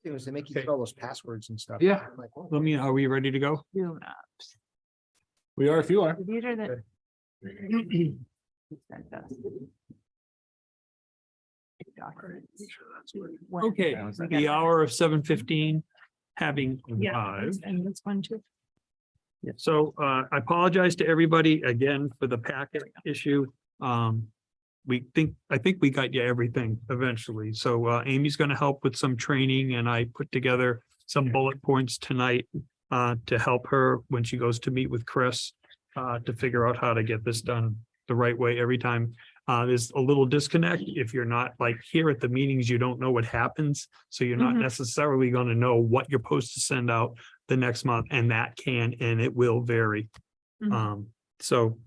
It was, they make you Okay. put all those passwords and stuff. Yeah. I'm like, whoa. Let me, are we ready to go? We are if you are. Computer that. sent us. Documents. When- Okay, That was the hour of 7:15 having Yeah, arrived. and this one too. So I apologize to everybody again for the packet issue. I think we got you everything eventually. So Amy's gonna help with some training and I put together some bullet points tonight to help her when she goes to meet with Chris to figure out how to get this done the right way every time. There's a little disconnect. If you're not like here at the meetings, you don't know what happens. So you're not Mhm. necessarily gonna know what you're supposed to send out the next month, and that can, and it will vary. Mhm. So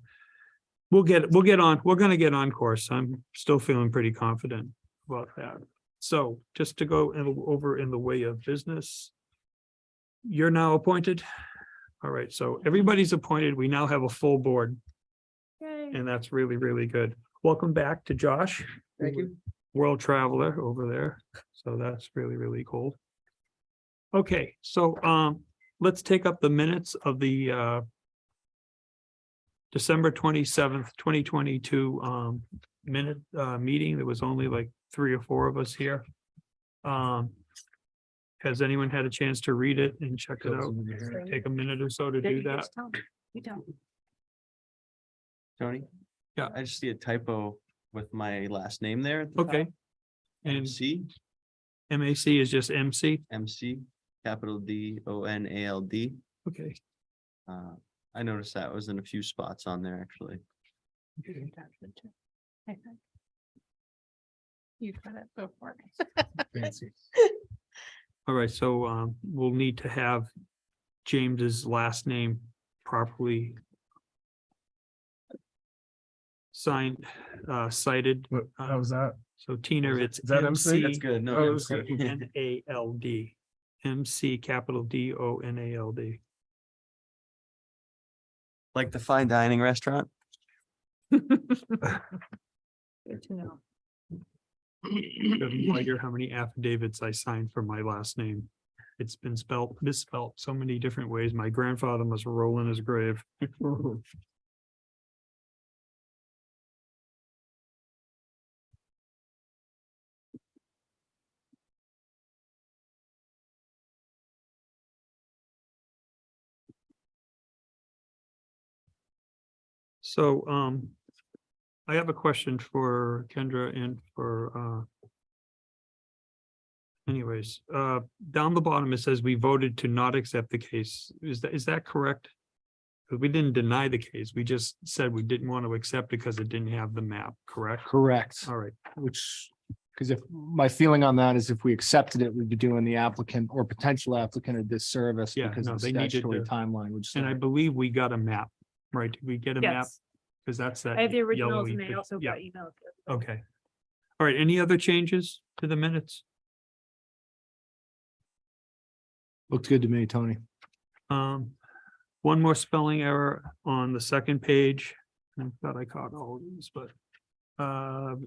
we're gonna get on course. I'm still feeling pretty confident about that. So just to go over in the way of business. You're now appointed. All right, so everybody's appointed. We now have a full board, Yay. and that's really, really good. Welcome back to Josh. Thank you. World traveler over there. So that's really, really cool. Okay, so let's take up the minutes of the December 27th, 2022 minute meeting. There was only like 3 or 4 of us here. Has anyone had a chance to read it and check it out? Take a minute or so to do that. Just tell me. You tell me. Tony? Yeah. I just see a typo with my last name there. at the Okay. top. And MC, MAC is just MC. MC, capital DONALD. Okay. I noticed that was in a few spots on there, actually. I think. You've got it before. All right, so we'll need to have James's last name properly signed, cited. How was that? So Tina, it's Is that MC? That's good. No, Oh, MC. okay. NALD. MC capital DONALD. Like the fine dining restaurant. Good to know. You have no idea how many affidavits I signed for my last name. It's been misspelled so many different ways. My grandfather must roll in his grave. So, I have a question for Kendra and for, anyways, down the bottom, it says we voted to not accept the case. Is that correct? Because we didn't deny the case. We just said we didn't want to accept because it didn't have the map, correct? Correct. All right, Which, because if my feeling on that is if we accepted it, we'd be doing the applicant or potential applicant a disservice. Yeah, Because no, the they needed statutory to- timeline would. and I start. believe we got a map, right? Did we get a map? Yes, Because that's that. I have the originals yellowy and they thing. also Yeah, got emails. okay. All right, any other changes to the minutes? Looked good to me, Tony. One more spelling error on the second page. I thought I caught all of these, but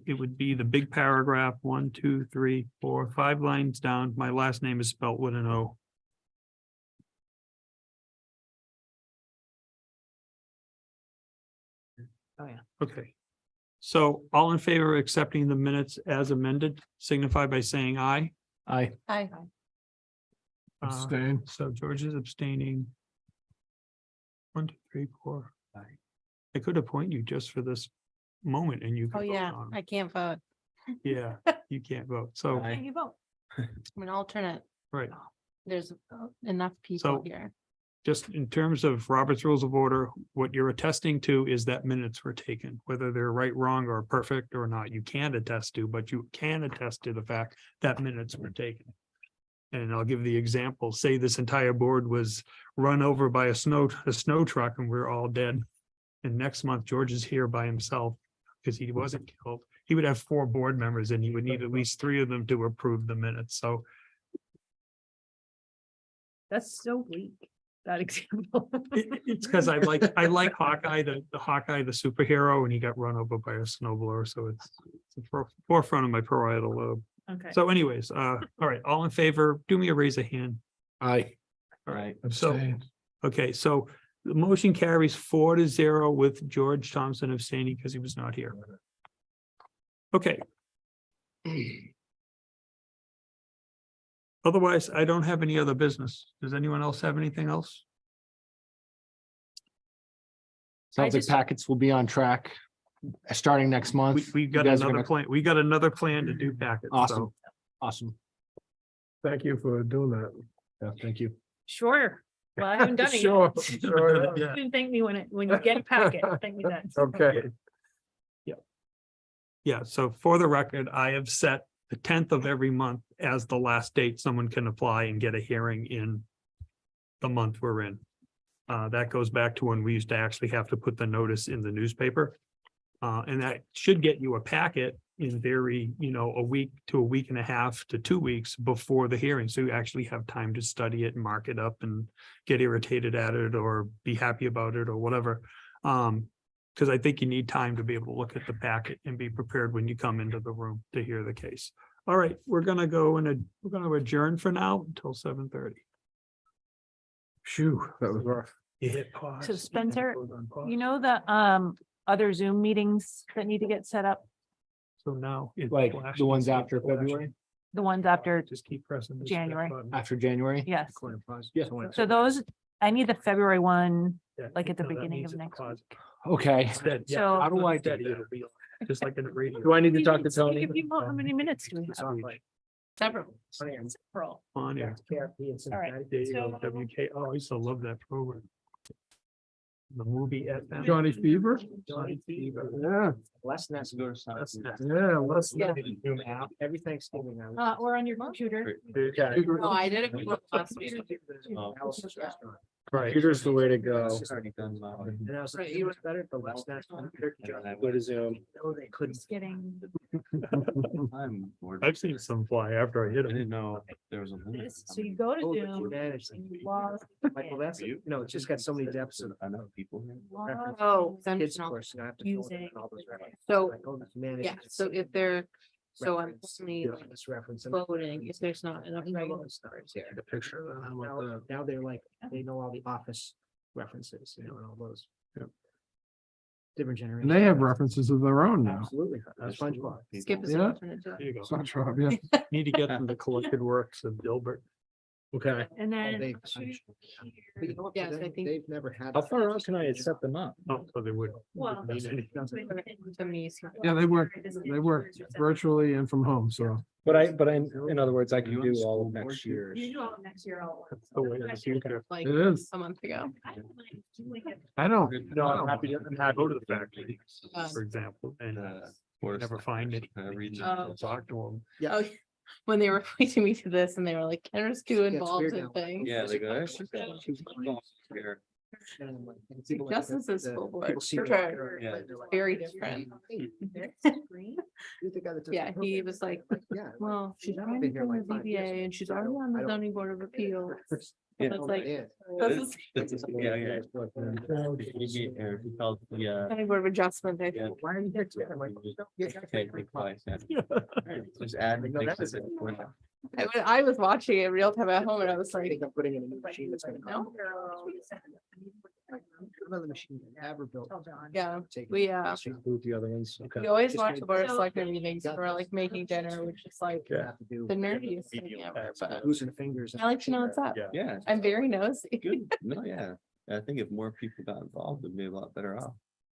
it would be the big paragraph, 1, 2, 3, 4, 5 lines down. My last name is spelt with an O. Oh, yeah. Okay. So all in favor of accepting the minutes as amended, signify by saying aye. Aye. Hi. Abstain. So George is abstaining. 1, 2, 3, 4. I could appoint you just for this moment and you. Oh, could vote yeah, on I it. can't vote. Yeah, you can't vote. So, Aye. You vote. I'm an alternate. right. There's enough So- people here. Just in terms of Robert's Rules of Order, what you're attesting to is that minutes were taken, whether they're right, wrong, or perfect or not, you can't attest to, but you can attest to the fact that minutes were taken. And I'll give the example, say this entire board was run over by a snow truck and we're all dead. And next month, George is here by himself because he wasn't killed. He would have 4 board members and he would need at least 3 of them to approve the minutes. So That's so weak, that example. it's because I like Hawkeye, the superhero, and he got run over by a snowblower. So it's the forefront of my parietal lobe. Okay. So anyways, all right, all in favor, do me a raise of hand. Aye. All right, Right. so, okay, so the motion carries 4-0 with George Thompson abstaining because he was not here. Okay. Otherwise, I don't have any other business. Does anyone else have anything else? Sounds like just- packets will be on track starting next month. We You got guys are another gonna- plan. We got another plan to do packets. Awesome. So Awesome. Thank you for doing that. Yeah, thank you. Sure. Well, I haven't done it Sure, yet. sure, You can thank me when you get a packet. Thank me then. okay. yeah, so for the record, I have set the 10th of every month as the last date someone can apply and get a hearing in the month we're in. That goes back to when we used to actually have to put the notice in the newspaper. And that should get you a packet in theory, a week to a week and a half to 2 weeks before the hearing. So you actually have time to study it and mark it up and get irritated at it or be happy about it or whatever. Because I think you need time to be able to look at the packet and be prepared when you come into the room to hear the case. All right, we're gonna go and we're gonna adjourn for now until 7:30. Phew, that was rough. You hit pause. So Spencer, Goes on pause. You know the other Zoom meetings that need to get set up, So now. it Like flashes, the ones it's after flashing. February, the ones after, Just keep pressing. this January. button. after January? yes. Yeah. So those, I need the February one, Yeah, like at the no, that beginning means of it's next paused. week. Okay. Steady, yeah, So- how do I do Steady, that? It'll be on, just like in the radio. Do I need to talk to Tony? If you want, how many minutes do we have? Several. Several. On, yeah. All right. There you go, So- WK, oh, I used to love that program. The movie FM. Johnny Fever? Johnny Fever. Yeah, Less than that. Go to South. That's next. yeah, let's. Yeah. Zoom app. Every Thanksgiving. Or on your computer. Oh, I did it last week. Right. Computer's the way to go. It's already done. And I was Right, like, you it was better the last night. Go Go to Zoom. Just getting. I'm bored. I've seen some fly after I hit I it. didn't know there was a limit. this. So you go to Oh, but you Zoom managed and you log. Like, well, that's, you know, it's just got so many depths of. I know people here. reference. Oh, Kids, of sentinel. course, you know, I have to fill in Using- all those references. So, Like, oh, it's managed, yeah, it's so if they're, so I'm reference, only you know, this reference and- voting, if there's not enough I know regular those stars stars, here. yeah. The picture, of that, how about Now, that? now they're like, they know all the office references, and all those. Yep. Different generations. And they have references of their own now. Absolutely. SpongeBob. Skip is Yeah. alternate too. There you go. SpongeBob, yeah. Need to get them the collected works of Dilbert. Okay. And Oh, then. they- to But you know what, for Yes, I them, think- They've never had. How far out can I accept them up? Oh, so they would. Well, Need any- Somebody's- Yeah, they work virtually and from home, so. But in other words, I can do all of next year's. You do all next year. all. That's the way of the future. Like It is. a month ago. I don't mind doing it. I don't. No, I'm happy to go to the factory, Um, for example, and Or never find it. region. Oh. Talk to them. Oh, when they were pointing me to this and they were like, Kenner's too Gets involved weird in now. things. Yeah, they go, "There's just that she's going here." Justice is school board, People see for it, sure. they're- Yeah. they're like, Very different. "Hey, Green? you're the guy that does the Yeah, he program." was like, Yeah. well, she's I've running been here from the like 5 years, ZBA and she's so I already don't- on I the don't- zoning board of appeals. Yeah. It's like, Yeah. this is Yeah, yeah. He called the, zoning board of adjustment, I yeah. think. Why are you here? I'm like, "No, yeah, that's Okay, great." twice, yeah. Just add. No, that is it. I was watching it real time at home and I was I like, think I'm putting in a new machine that's gonna. no, Another machine I ever built. yeah, Take it. we, Move the other ones. we always Just watch like- the board of So- selectmen meetings for like making dinner, which is like You have to do the nerdiest thing ever, but losing fingers. I like to know what's up. Yeah. Yeah. I'm very nosy. Good. No, yeah. I think if more people got involved, it'd be a lot better off.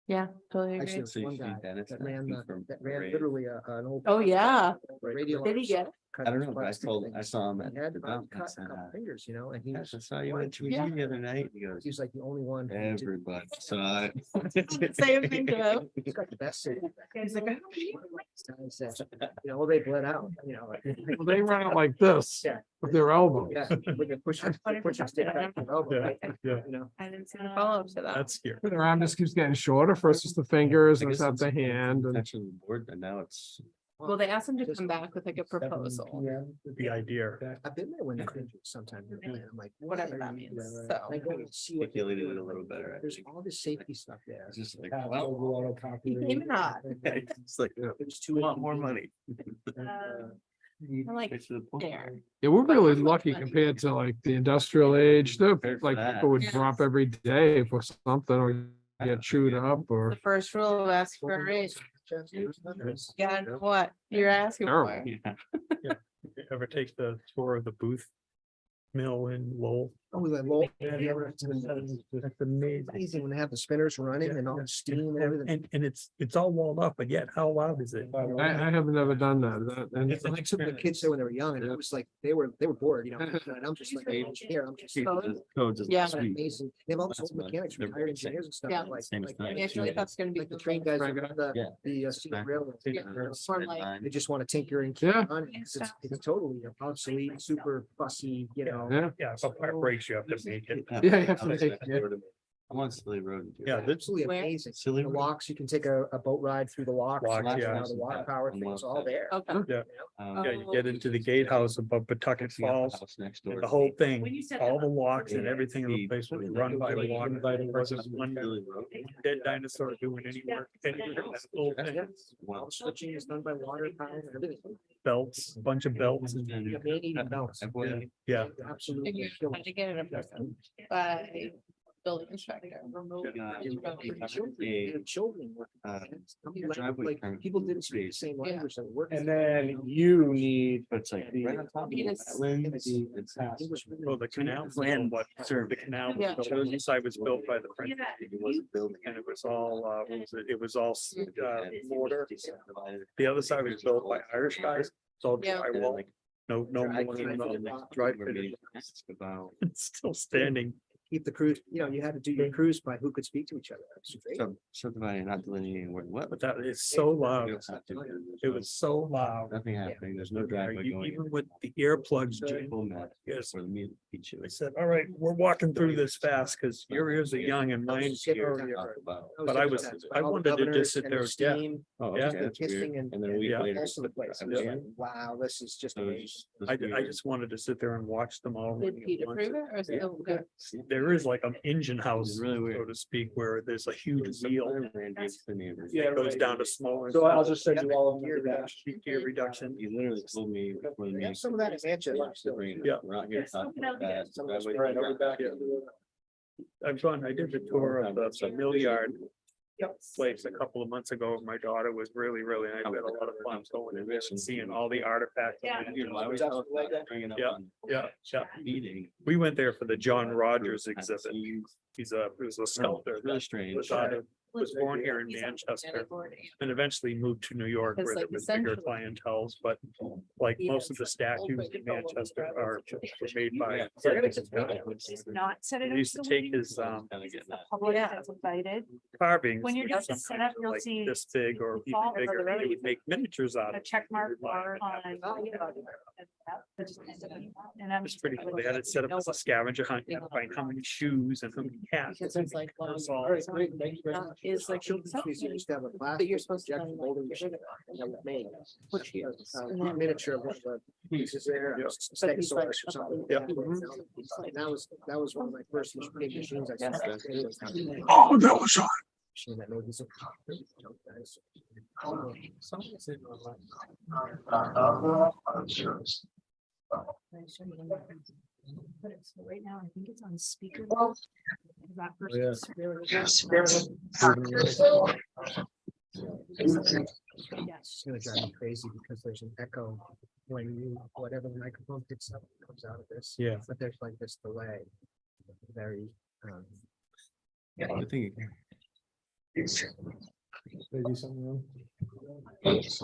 Yeah, totally Actually, agree. there's So you one see guy Dennis that asking ran, for that ran raise. literally an old. Oh, yeah. Radio. Did he get it? I don't know, but I saw him at He had the to dump. I cut a said, couple fingers, you know, and he "Yes, I was, saw you on TV Yeah. the other night." He goes, he was like the only one. who didn't- everybody saw it. Same thing to him. He's got the best. safety. He's like, "I He said, you know, well, they bled out, you know. like- Well, they run it like this Yeah. with their elbow. Yeah, with the push, stick back to the elbow, right? Yeah. You know. I didn't see the follow up to that. That's scary. Their arm just keeps getting shorter. First it's the fingers, I and guess it's at the hand, and Touching the board, and now it's. Well, they asked him to Just come back with like a 7 proposal, PM. The idea. I've been there when they're injured sometimes. I'm like. whatever that "Why?" means, Yeah, so. I go and see what they're Articulated it doing, a little like, better, I There's think. all this safety stuff there. It's just like, Yeah, well, overall copy. He came in hot. it's like, It was too. a lot more money. And, I'm like, there. Yeah, we're really lucky compared to like the industrial age, Prepared for like that. people would Yeah. drop every day for something or get chewed up or. The first rule of ask for a raise. Got what you're asking Terrible. for. Yeah. Ever take the tour of the Booth Mill in Lowell? Oh, that low. That's amazing. Amazing when they have the spinners running and all the steam and everything. And it's all walled up, but yet how loud is it? I have never done that. And It's an I took the kids there when they were young and it was like, they were bored, you know, and I'm just like, an engineer, I'm just. Codes is Yeah. sweet. Amazing. They have all those That's old what mechanics, they're retired saying. engineers and stuff. Yeah. Like Same as mine. Actually, that's gonna be. like the train guys, Frank, the scenic railroad. Or like- They just want to tinker and Yeah. keep on. It's totally obsolete, super fussy, you know. Yeah, Yeah, if a part breaks, you have to make it. Yeah, you have to make- yeah. I'm on Silly Road. Yeah, that's Absolutely Where? amazing. Silly The Road. locks, you can take a boat ride through the locks. Locks, you yeah. know, the water power things all there. Okay. Yeah, you get into the gatehouse above Pawtucket Falls. Next And door. the whole thing, all the locks and everything in the place was run by water versus one Silly Road. dead dinosaur doing any work. anywhere. That whole thing, Yeah. All the switching is done by water power and everything. belts, a bunch of belts. You have main eating belts. Yeah, Absolutely. And you had to get it approved by building inspector. And children working. Uh, How many driveway like, permit. people didn't speak the same Yeah. language that work. And then you need, But it's like The- right on top of the Yes. wetlands. It's- English really- well, the canal, Land but survey. the canal, Yeah. was built- one side was built by the French. It wasn't building. And it was all, what was it? It was all, mortar. Divided. The other side was built by Irish guys. It's all Yeah. And then, drywall, like, no I more came than to the next dry we're meeting finish. About It's still standing. Keep the cruise, you know, you had to do your cruise by who could speak to each other. That's great. subdividing, not delineating where what. But that is so loud. You don't have to. It was so loud. Nothing happening. There's no driveway You- going. Even with the earplugs, Jim, Full map yes, for the meat. each of I us. said, all right, we're walking through this fast because your ears are young and mine's here. Talk about- But I was- I All the wanted to governors just sit and there, the steam, Oh, Yeah. okay, that's kissing weird. and- And then a week Yeah. later. also the place. I I was was like, like, wow, this is just so it amazing. was- it was I weird. just wanted to sit there and watch them all. Did Pete approve it or is it? oh, good. There is like an engine house, It's really so weird. to speak, where there's a huge Some wheel. other land gives the neighbors. Yeah, It goes right. down to smaller. so I'll just send you all of them. Gear reduction. He literally told me. before the We meeting, have some of that in Manchester. to bring it Yeah. up. We're not here to talk about that. Some of those Driveway- Right, I'll be back. I've gone, I did the tour of the mill yard place a couple of months ago. My daughter was really nice. We had a lot of fun going in there and seeing all the artifacts. You know, I always tell them about bringing up Yeah. on Yeah, yeah. meeting. We went there for the John Rogers Kind of exhibit. scenes. He was a sculptor. Really strange. Was born here in Manchester and eventually moved to New York It's where there like was bigger essentially- clientels, but like Yeah. most of the statues in Manchester are were made by. Not set it He up. used to so take when his Kind of getting that. Public Yeah. that's invited, carvings. When you're which doing the sometimes setup, were you'll like see this big or even fall bigger. over the He would make miniatures out a of it. check mark on. And I'm. It's pretty cool. They had it set up as a scavenger hunt. You had to find how many shoes and how many hats. Because it's like, well, It's all- All right, great, thank you very much. Is like Children's museum used to have a class. But you're supposed to projector then, like, molding get rid machine of that was made. Which he is. And A then- miniature of one of the pieces there, Yeah. a stegosaurus or something. Yeah. That was one of my first big machines I saw. Oh, that was on. Machine that made these- But it's right now, I think it's on speaker. That person Yeah. is really. It's Yes. gonna drive me crazy because there's an echo when you, whatever the microphone picks up comes out of this. Yeah. But there's like this delay. Very, Yeah, I think. They do something wrong. That's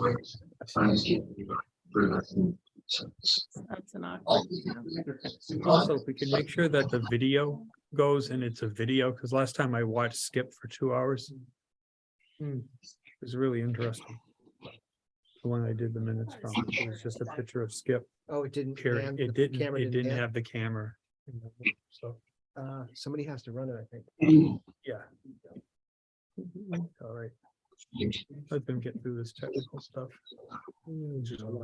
an awkward. Also, if we can make sure that the video goes and it's a video, because last time I watched Skip for 2 hours. It was really interesting. The one I did the minutes from, it was just a picture of Skip, oh, it didn't. period. pan, It the didn't, camera it didn't pan. have the camera. So, Somebody has to run it, I think. yeah. All right. Let them get through this technical stuff. Andrew,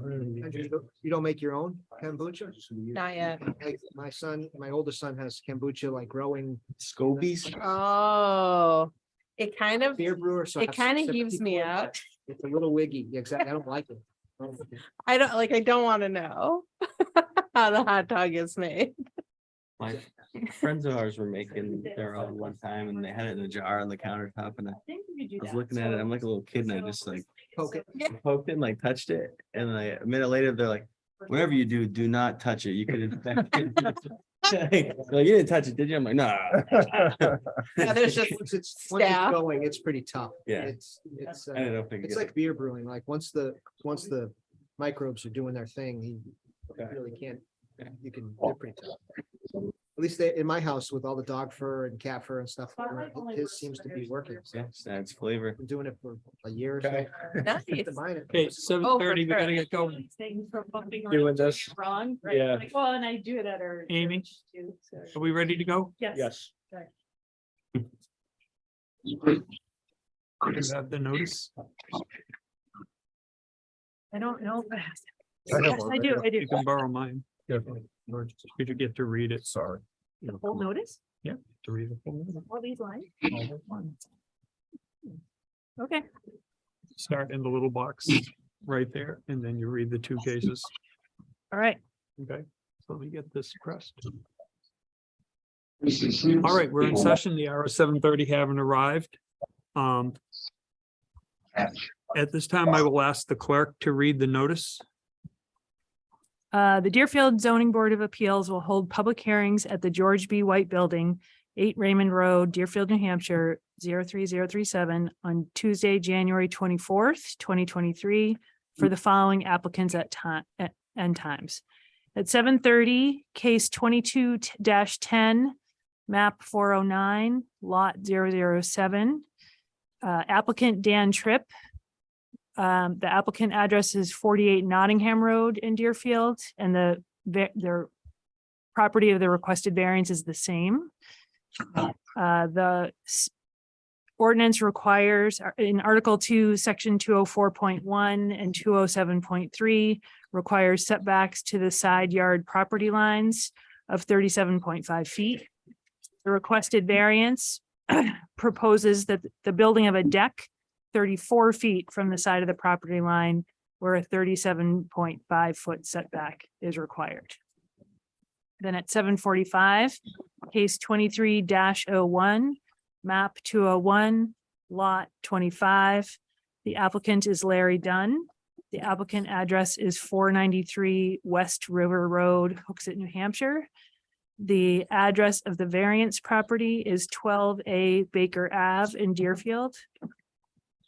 you don't make your own kombucha? Not yet. My son, my oldest son has kombucha like growing Scobies. Oh, it kind of, beer brewer. so I it have kind of sympathy gives me for it, out. but It's a little wiggy. Yeah, exactly. I don't like it. I don't want to know how the hot dog is made. My friends of ours were making their own one time and they had it in a jar on the countertop and I was looking at it, I'm like a little kid and I just like Poke it. poked it and like touched it. And like a minute later, they're like, whatever you do, do not touch it. You could infect it. Like, you didn't touch it, did you? I'm like, nah. Yeah, there's just Once it's staff. going, it's pretty tough. Yeah. It's, I don't know if I can it's get like beer brewing, like once the microbes are doing their thing, you really can't, you can, they're pretty tough. At least in my house with all the dog fur and cat fur and stuff, his seems to be working. So yeah, just adds flavor. been doing it for a year or so. Okay. Nice. Okay, 7:30, we gotta get going. Things from bumping Doing around this? wrong, right? Yeah. Like, well, and I do it at our. Amy? church too, so- Are we ready to go? Yes. You have the notice. I don't know. I have Yes, one I right do, here. I do. You can borrow mine. Definitely. Did you get to read it? Sorry. The whole notice, To read the full notice? all these lines? Okay, Start in the little box right there, and then you read the two cases. all right. Okay, so let me get this pressed. All right, we're in session. The hour of 7:30 haven't arrived. At this time, I will ask the clerk to read the notice. The Deerfield Zoning Board of Appeals will hold public hearings at the George B. White Building, 8 Raymond Road, Deerfield, New Hampshire, 03037 on Tuesday, January 24th, 2023 for the following applicants at end times. At 7:30, case 22-10, map 409, lot 007. Applicant Dan Tripp. The applicant address is 48 Nottingham Road in Deerfield, and their property of the requested variance is the same. The ordinance requires in Article 2, Section 204.1 and 207.3 requires setbacks to the side yard property lines of 37.5 feet. The requested variance proposes that the building of a deck 34 feet from the side of the property line where a 37.5 foot setback is required. Then at 7:45, case 23-01, map 201, lot 25. The applicant is Larry Dunn. The applicant address is 493 West River Road, Hooksett, New Hampshire. The address of the variance property is 12A Baker Ave in Deerfield.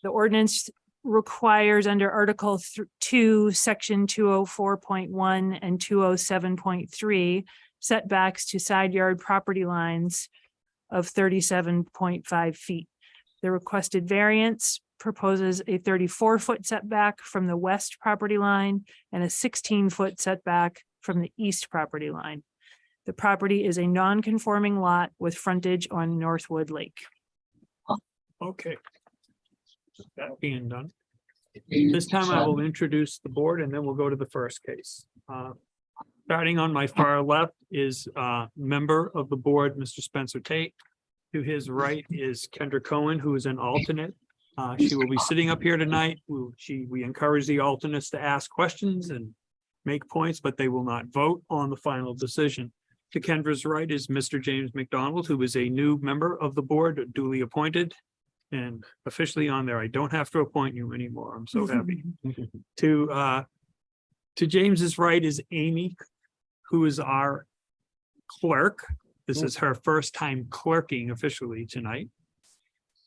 The ordinance requires under Article 2, Section 204.1 and 207.3 setbacks to side yard property lines of 37.5 feet. The requested variance proposes a 34-foot setback from the west property line and a 16-foot setback from the east property line. The property is a non-conforming lot with frontage on Northwood Lake. Okay. That being done. This time I will introduce the board and then we'll go to the first case. Starting on my far left is member of the board, Mr. Spencer Tate. To his right is Kendra Cohen, who is an alternate. She will be sitting up here tonight. We encourage the alternates to ask questions and make points, but they will not vote on the final decision. To Kendra's right is Mr. James McDonald, who is a new member of the board, duly appointed and officially on there. I don't have to appoint you anymore. I'm so happy. To James's right is Amy, who is our clerk. This is her first time clerking officially tonight.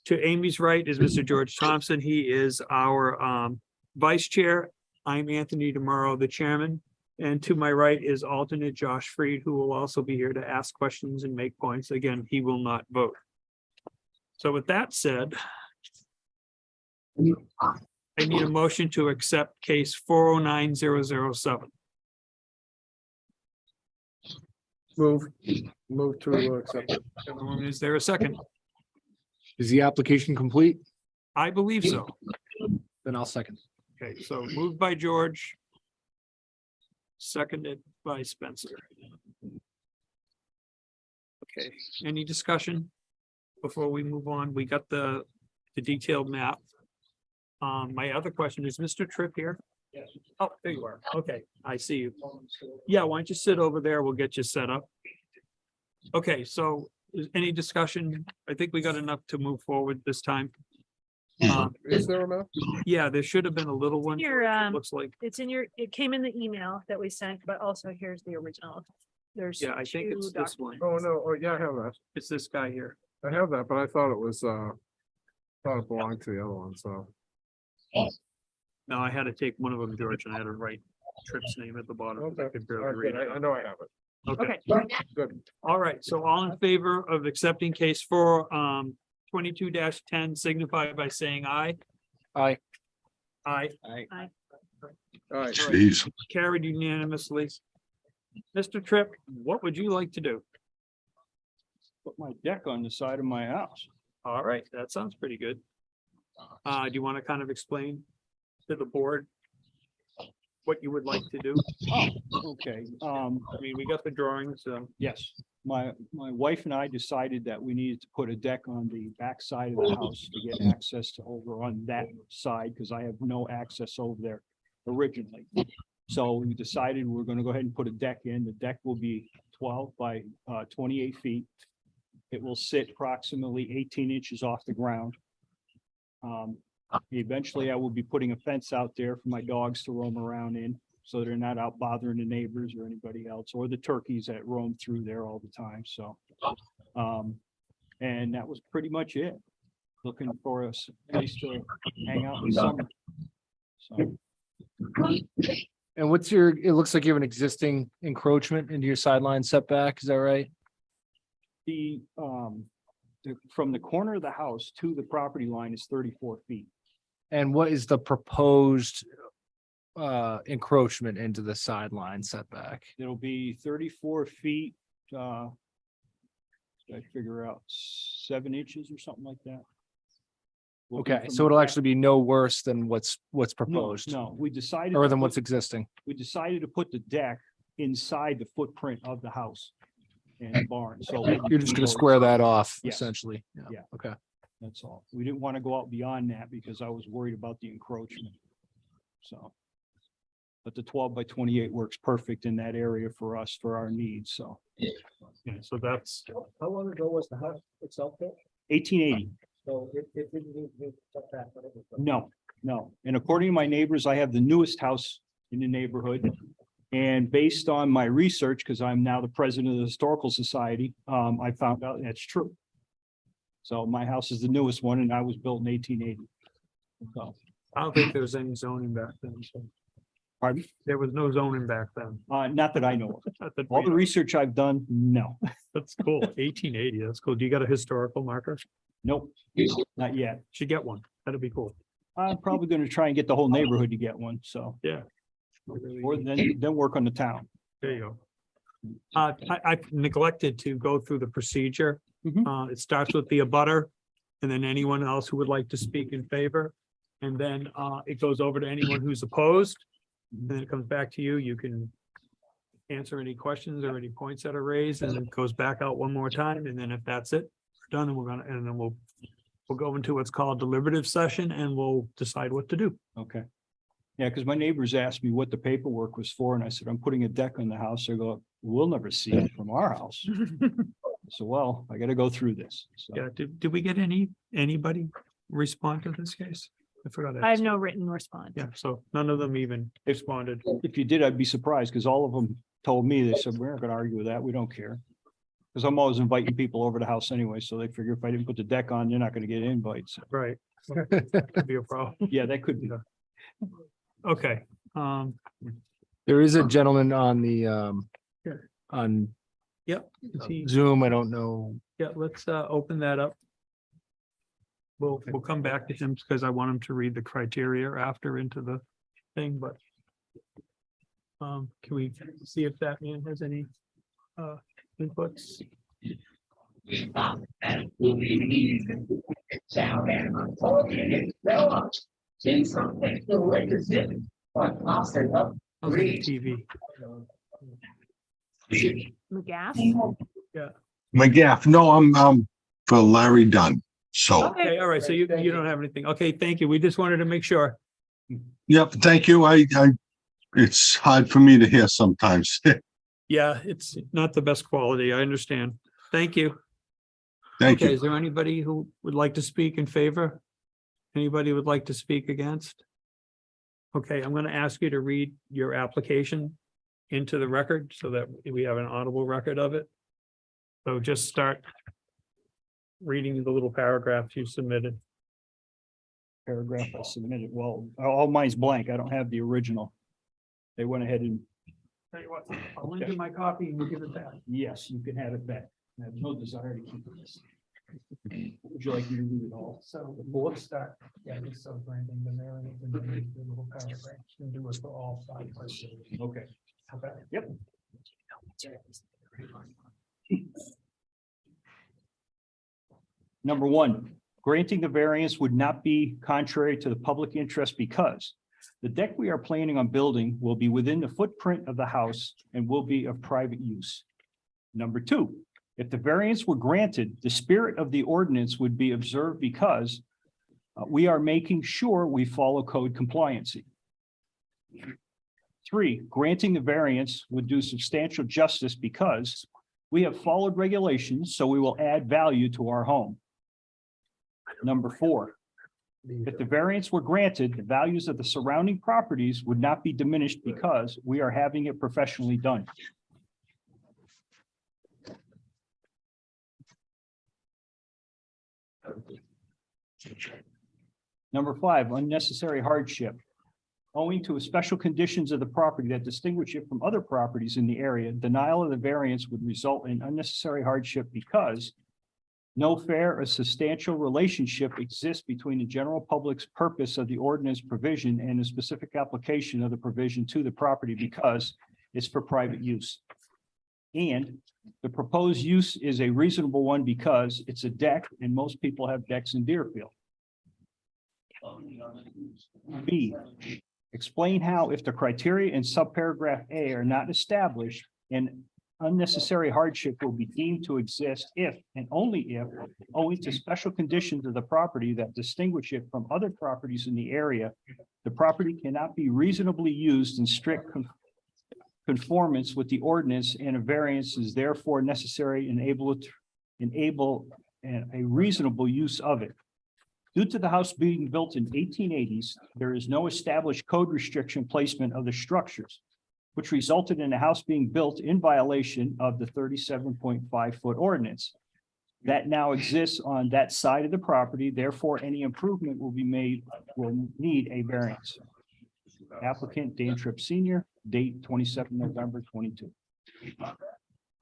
To Amy's right is Mr. George Thompson. He is our vice chair. I'm Anthony DeMauro, the chairman. And to my right is alternate Josh Freed, who will also be here to ask questions and make points. Again, he will not vote. So with that said, I need a motion to accept case 409007. Move to accept it. Is there a second? Is the application complete? I believe so. Then I'll second. Okay, so moved by George. Seconded by Spencer. Okay, any discussion before we move on? We got the detailed map. My other question is Mr. Tripp here? Oh, there you are. Okay, I see you. Yeah, why don't you sit over there? We'll get you set up. Okay, so is any discussion? I think we got enough to move forward this time. Is there a map? Yeah, there should have been a little one. Your, Looks like, it's in your, it came in the email that we sent, but also here's the original. There's. yeah, I think it's two this one. documents. Oh, no. Oh, yeah, I have that. It's this guy here. I have that, but I thought it was, thought it belonged to the other one, so. No, I had to take one of them, George, and I had to write Tripp's name at the bottom. I Okay. could All barely right, read good. it. I know I have it. Okay, Good. all right. So all in favor of accepting case for 22-10 signify by saying aye. Aye. Aye. All right. Jeez. Carried unanimously. Mr. Tripp, what would you like to do? Put my deck on the side of my house. All right, that sounds pretty good. Do you want to kind of explain to the board what you would like to do? Oh, okay. I mean, we got the drawings, Yes, my wife and I decided that we needed to put a deck on the back side of the house to get access to over on that side, because I have no access over there originally. So we decided we're gonna go ahead and put a deck in. The deck will be 12 by 28 feet. It will sit approximately 18 inches off the ground. Eventually, I will be putting a fence out there for my dogs to roam around in, so they're not out bothering the neighbors or anybody else, or the turkeys that roam through there all the time, so. And that was pretty much it. Looking for a place to hang out in the summer. So, And what's your, it looks like you have an existing encroachment into your sideline setback, is that right? from the corner of the house to the property line is 34 feet. And what is the proposed encroachment into the sideline setback? It'll be 34 feet, I figure out 7 inches or something like that. Will be Okay, from so the it'll back- actually be no worse than what's No, proposed, no, we decided. or to than put- what's existing. We decided to put the deck inside the footprint of the house and the barn, so. You're just gonna square that off, Yes. essentially. Yeah. Okay. That's all. We didn't want to go out beyond that because I was worried about the encroachment. So. But the 12 by 28 works perfect in that area for us, for our needs, so. yeah, so that's, How long ago was the house itself built? 1880, So it didn't need to be cut back when it was built. no, no. And according to my neighbors, I have the newest house in the neighborhood. And based on my research, because I'm now the president of the Historical Society, I found out that's true. So my house is the newest one and I was built in 1880. So, I don't think there was any zoning back then. So pardon? there was no zoning back then. Not that I know of. Not that All we the know. research I've done, no, That's cool. 1880, that's cool. Do you got a historical marker? nope, not yet. Should get one. That'd be cool. I'm probably gonna try and get the whole neighborhood to get one, so, Yeah. or then work on the town. There you go. I neglected to go through the procedure. Mhm. It starts with the abutter and then anyone else who would like to speak in favor. And then it goes over to anyone who's opposed. And then it comes back to you. You can answer any questions or any points that are raised, and it goes back out one more time. And then if that's it, we're done, and we'll go into what's called deliberative session, and we'll decide what to do. Okay. Yeah, because my neighbors asked me what the paperwork was for, and I said, I'm putting a deck on the house. They go, we'll never see it from our house. So, well, I gotta go through this. So, Yeah, did we get anybody respond to this case? I forgot. to I have ask. no written response. Yeah, so none of them even responded. if you did, I'd be surprised, because all of them told me, they said, we're not gonna argue with that. We don't care. Because I'm always inviting people over to the house anyway, so they figure if I didn't put the deck on, you're not gonna get invites. Right. Could be a problem. Yeah, that could be. Okay, There is a gentleman on the Here. on yep. is he- Zoom. I don't know. Yeah, let's open that up. We'll come back to him because I want him to read the criteria after into the thing, but. Can we see if that man has any inputs? How's the TV? McGaff? McGaff, no, I'm for Larry Dunn. So Okay, all right, so you don't have anything. Okay, thank you. We just wanted to make sure. Yep, thank you. It's hard for me to hear sometimes. Yeah, it's not the best quality. I understand. Thank you. Thank Okay, you. is there anybody who would like to speak in favor? Anybody would like to speak against? Okay, I'm going to ask you to read your application into the record so that we have an audible record of it. So just start reading the little paragraph you submitted. Paragraph I submitted. Well, all mine's blank. I don't have the original. They went ahead and, Tell you what, I'll lend you my copy and we'll give it back. yes, you can have it back. I have no desire to keep this. Would you like me to read it all? So we'll start, yeah, just so granting the variance and then read the little paragraph. You can do it for all 5 questions. Okay. Okay. Yep. Number one, granting the variance would not be contrary to the public interest because the deck we are planning on building will be within the footprint of the house and will be of private use. Number two, if the variance were granted, the spirit of the ordinance would be observed because we are making sure we follow code compliancy. Three, granting the variance would do substantial justice because we have followed regulations, so we will add value to our home. Number four, if the variance were granted, the values of the surrounding properties would not be diminished because we are having it professionally done. Number five, unnecessary hardship. Owing to special conditions of the property that distinguish it from other properties in the area, denial of the variance would result in unnecessary hardship because no fair or substantial relationship exists between the general public's purpose of the ordinance provision and the specific application of the provision to the property because it's for private use. And the proposed use is a reasonable one because it's a deck and most people have decks in Deerfield. B, explain how if the criteria in subparagraph A are not established and unnecessary hardship will be deemed to exist if and only if, owing to special conditions of the property that distinguish it from other properties in the area, the property cannot be reasonably used in strict conformance with the ordinance and a variance is therefore necessary and enable a reasonable use of it. Due to the house being built in 1880s, there is no established code restriction placement of the structures, which resulted in the house being built in violation of the 37.5-foot ordinance that now exists on that side of the property. Therefore, any improvement will need a variance. Applicant Dan Tripp Senior, date 27 November 22.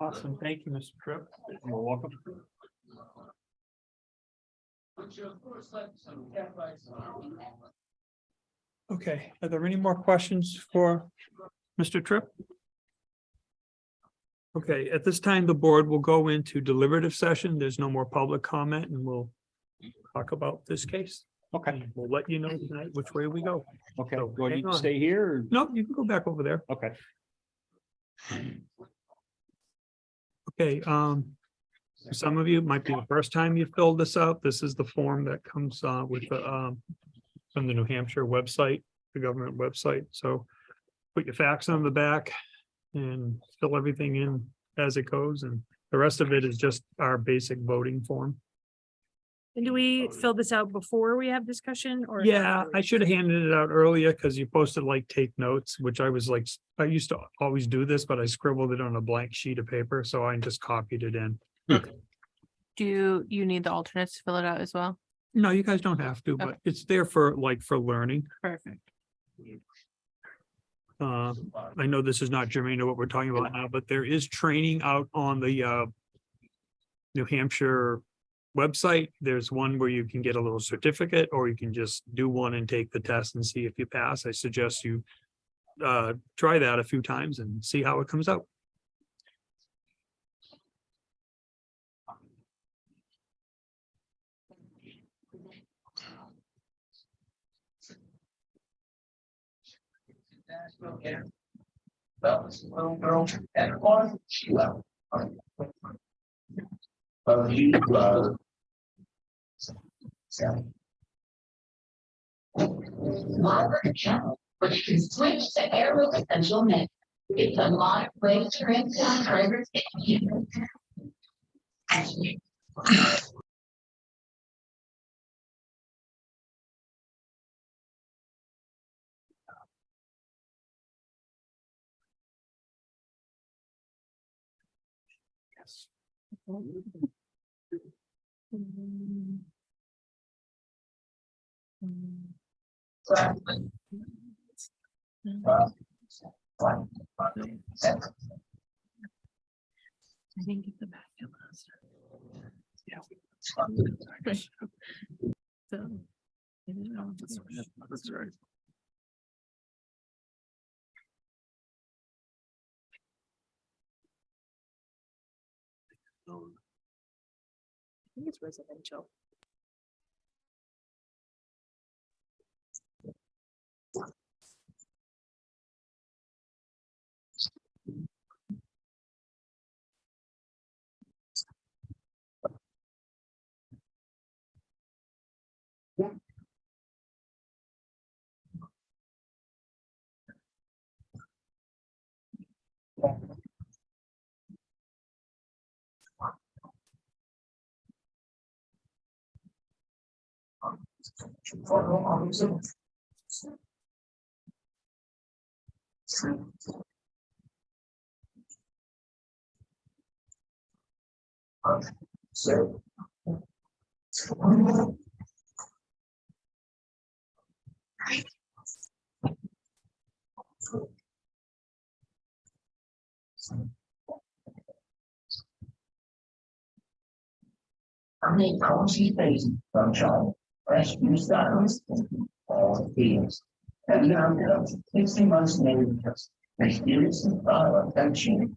Awesome. Thank you, Mr. Tripp. You're welcome. Okay, are there any more questions for Mr. Tripp? Okay, at this time, the board will go into deliberative session. There's no more public comment and we'll talk about this case. Okay, We'll let you know tonight which way we go. okay. So, Do I need hang to on. stay here? Or? No, you can go back over there. Okay. Okay, for some of you, it might be the first time you filled this out. This is the form that comes with the from the New Hampshire website, the government website. So put your facts on the back and fill everything in as it goes. And the rest of it is just our basic voting form. And do we fill this out before we have discussion or? Yeah, I afterwards? should have handed it out earlier because you posted like take notes, which I was like, I used to always do this, but I scribbled it on a blank sheet of paper. So I just copied it in. Do you need the alternates to fill it out as well? No, you guys don't have to, but it's there for learning. Perfect. I know this is not germane to what we're talking about now, but there is training out on the New Hampshire website. There's one where you can get a little certificate, or you can just do one and take the test and see if you pass. I suggest you try that a few times and see how it comes out. Library channel, which can switch to Aero Essential Net. It's a live way to transact drivers. I didn't get the back. Yeah. So. That's right. I think it's residential. I make crunchy faces from John. Fresh new styles. All the fields. And now girls, 60 months later, experience and follow attention.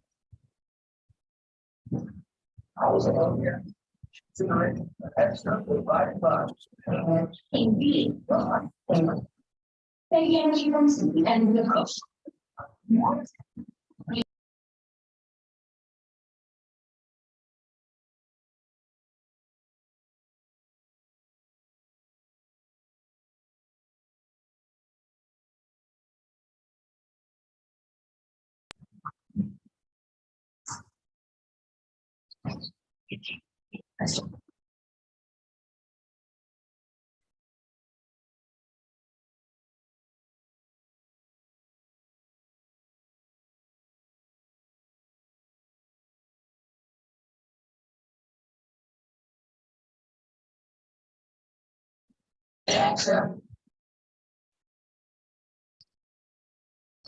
I was alone here. Tonight, extra provided by. Indeed, God. They gave me from the end of the coast. Jackson.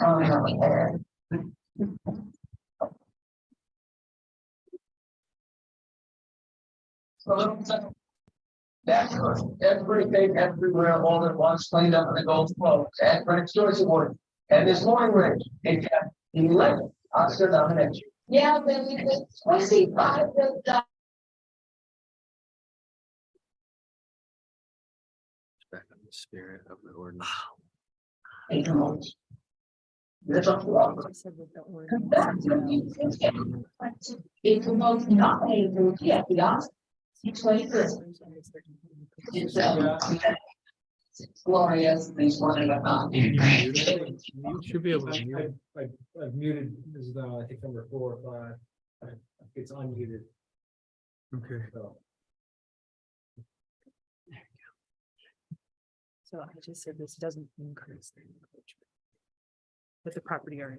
Oh, no, we had. That's everything everywhere all at once cleaned up in the Gulf Coast and Critics' Choice Award. And this morning, Rich, it got 11 Oscar nominations. Yeah, then we did 25 of the Back on the spirit of the ordinance. It's a flop. It's the most nominated movie at the Oscars. It's glorious. These one of You should be able to. mute. I've muted, this is I think number 4 or 5. It's unmuted. Okay. So I just said this doesn't increase the encroachment. But the property owner.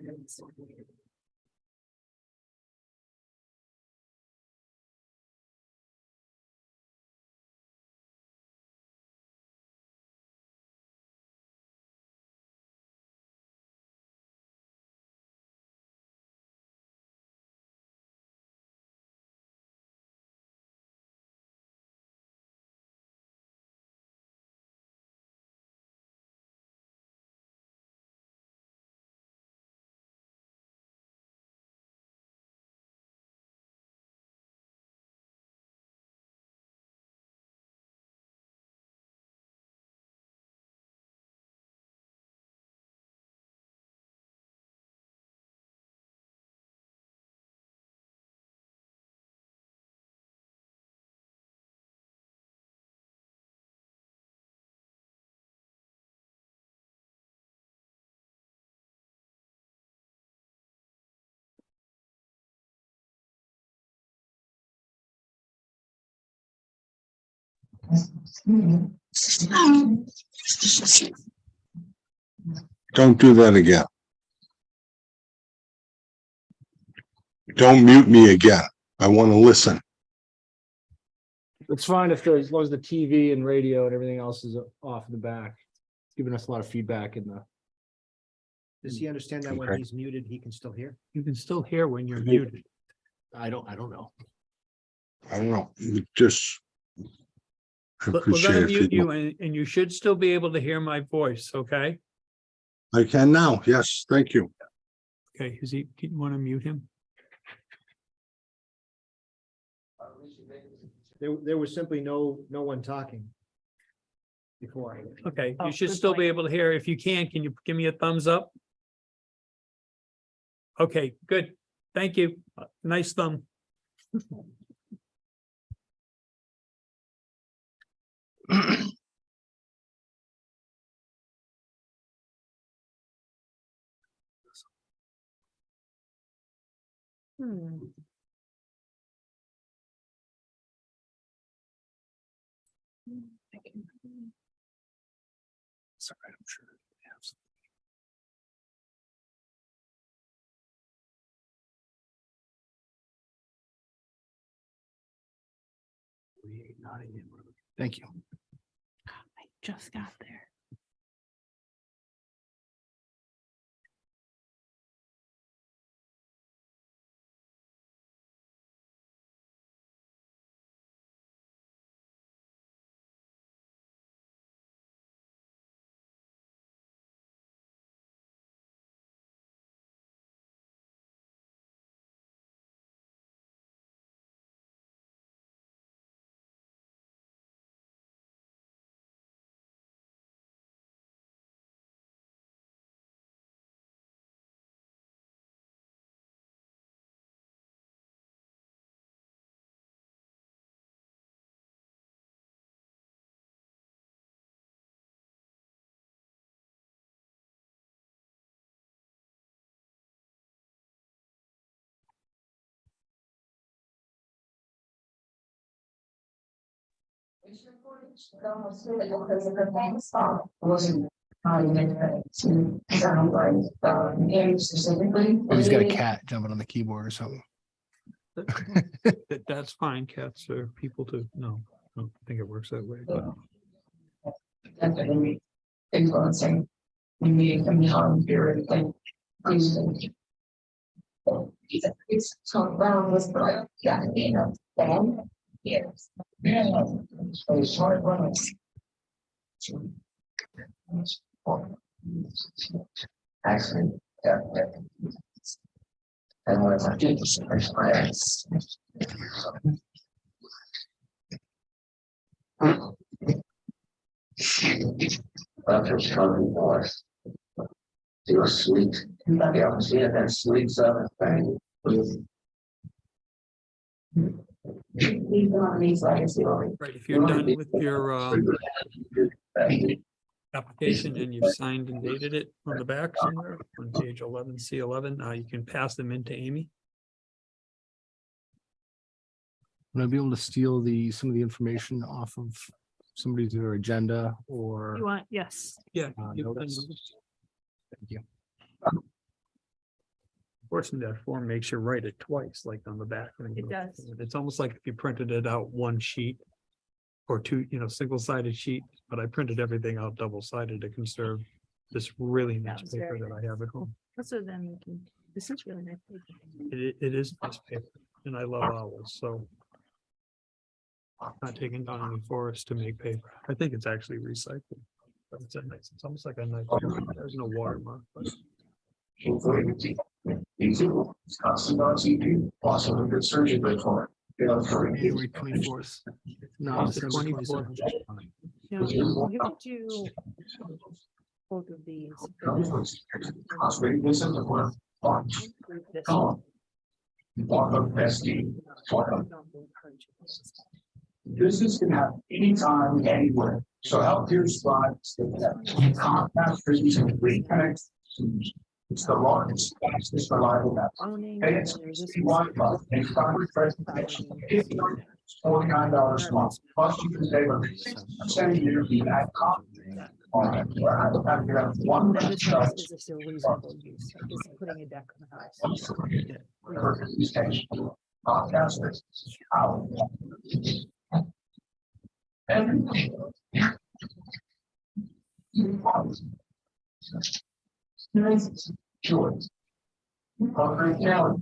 Don't do that again. Don't mute me again. I want to listen. It's fine if there's, as long as the TV and radio and everything else is off in the back. It's giving us a lot of feedback in the. Does he understand that when Okay. he's muted, he can still hear? You can still hear when you're muted. I don't know. I don't know. Just. I But we're appreciate gonna it. mute you people. and you should still be able to hear my voice, okay? I can now. Yes, thank you. Okay, is he, do you want to mute him? There was simply no one talking before. Okay, Oh, you should good still be point. able to hear. If you can you give me a thumbs up? Okay, good. Thank you. Nice thumb. Hmm. Sorry, I'm sure. Thank you. I just got there. He's got a cat jumping on the keyboard or something. That's fine. Cats are people too. No, I don't think it works that way, but. Influencing. We need them on period thing. It's Tom Brown was like, yeah, you know, then. Yes. So short runs. Actually, yeah. And what I did was Just coming north. Do a sweet, yeah, see it, that sweet southern thing. Right, if you're done with your application and you've signed and dated it on the back somewhere on page 11C11, you can pass them into Amy. Would I be able to steal some of the information off of somebody's their agenda or? You want, yes. Yeah. Notice? Thank you. Fortunately, that form makes you write it twice, like on the back. It does. It's almost like if you printed it out one sheet or two, single-sided sheet, but I printed everything out double-sided to conserve this really nice That's paper very that I have at home. Also, then we can, this is really nice. paper. It is nice paper and I love owls, so. I'm not taking down any forest to make paper. I think it's actually recycled. But it's almost like a nice, there's no watermark, but. January 24th. No, It's the December 24th. 27th. No, you could do both of these. Business can happen anytime, anywhere. So out here spots, Comcast is using free connects. It's the largest, fastest reliable network. Owning, And it's there's this Wi-Fi and fiber presentation. $49 a month, plus you can save a 60% of your feedback cost. On it, where I would have to have one. Is it still reasonable use? Like, is putting a deck on the house? Sure. Concrete challenge.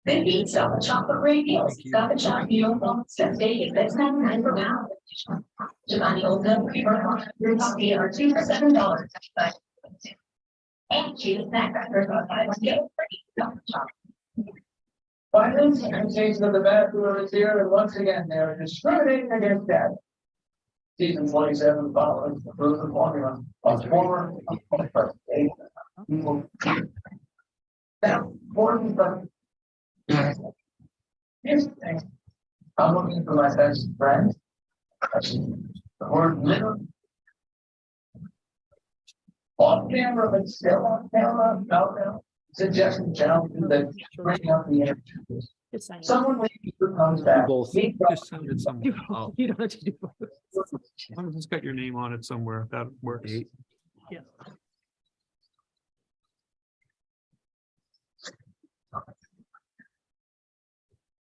Maybe Stop and Shop at Radios. Stop and Shop, you don't want to stay in business and for now. Giovanni Olga, your coffee are $2 for $7. And choose snack crackers on $5 free. Stop and Shop. Finance and season of the bathroom is here, and once again, they are discriminating against that. Season 27 following the proven formula of former. Now, for here's the thing. I'm looking for my best friend. The word little. On camera, but still on camera, no. Suggesting gentlemen that bring up the energy. It's not. Someone who comes back. Both. Just send it somewhere. You don't have to do both. As long as it's got your name on it somewhere, that works. Yeah.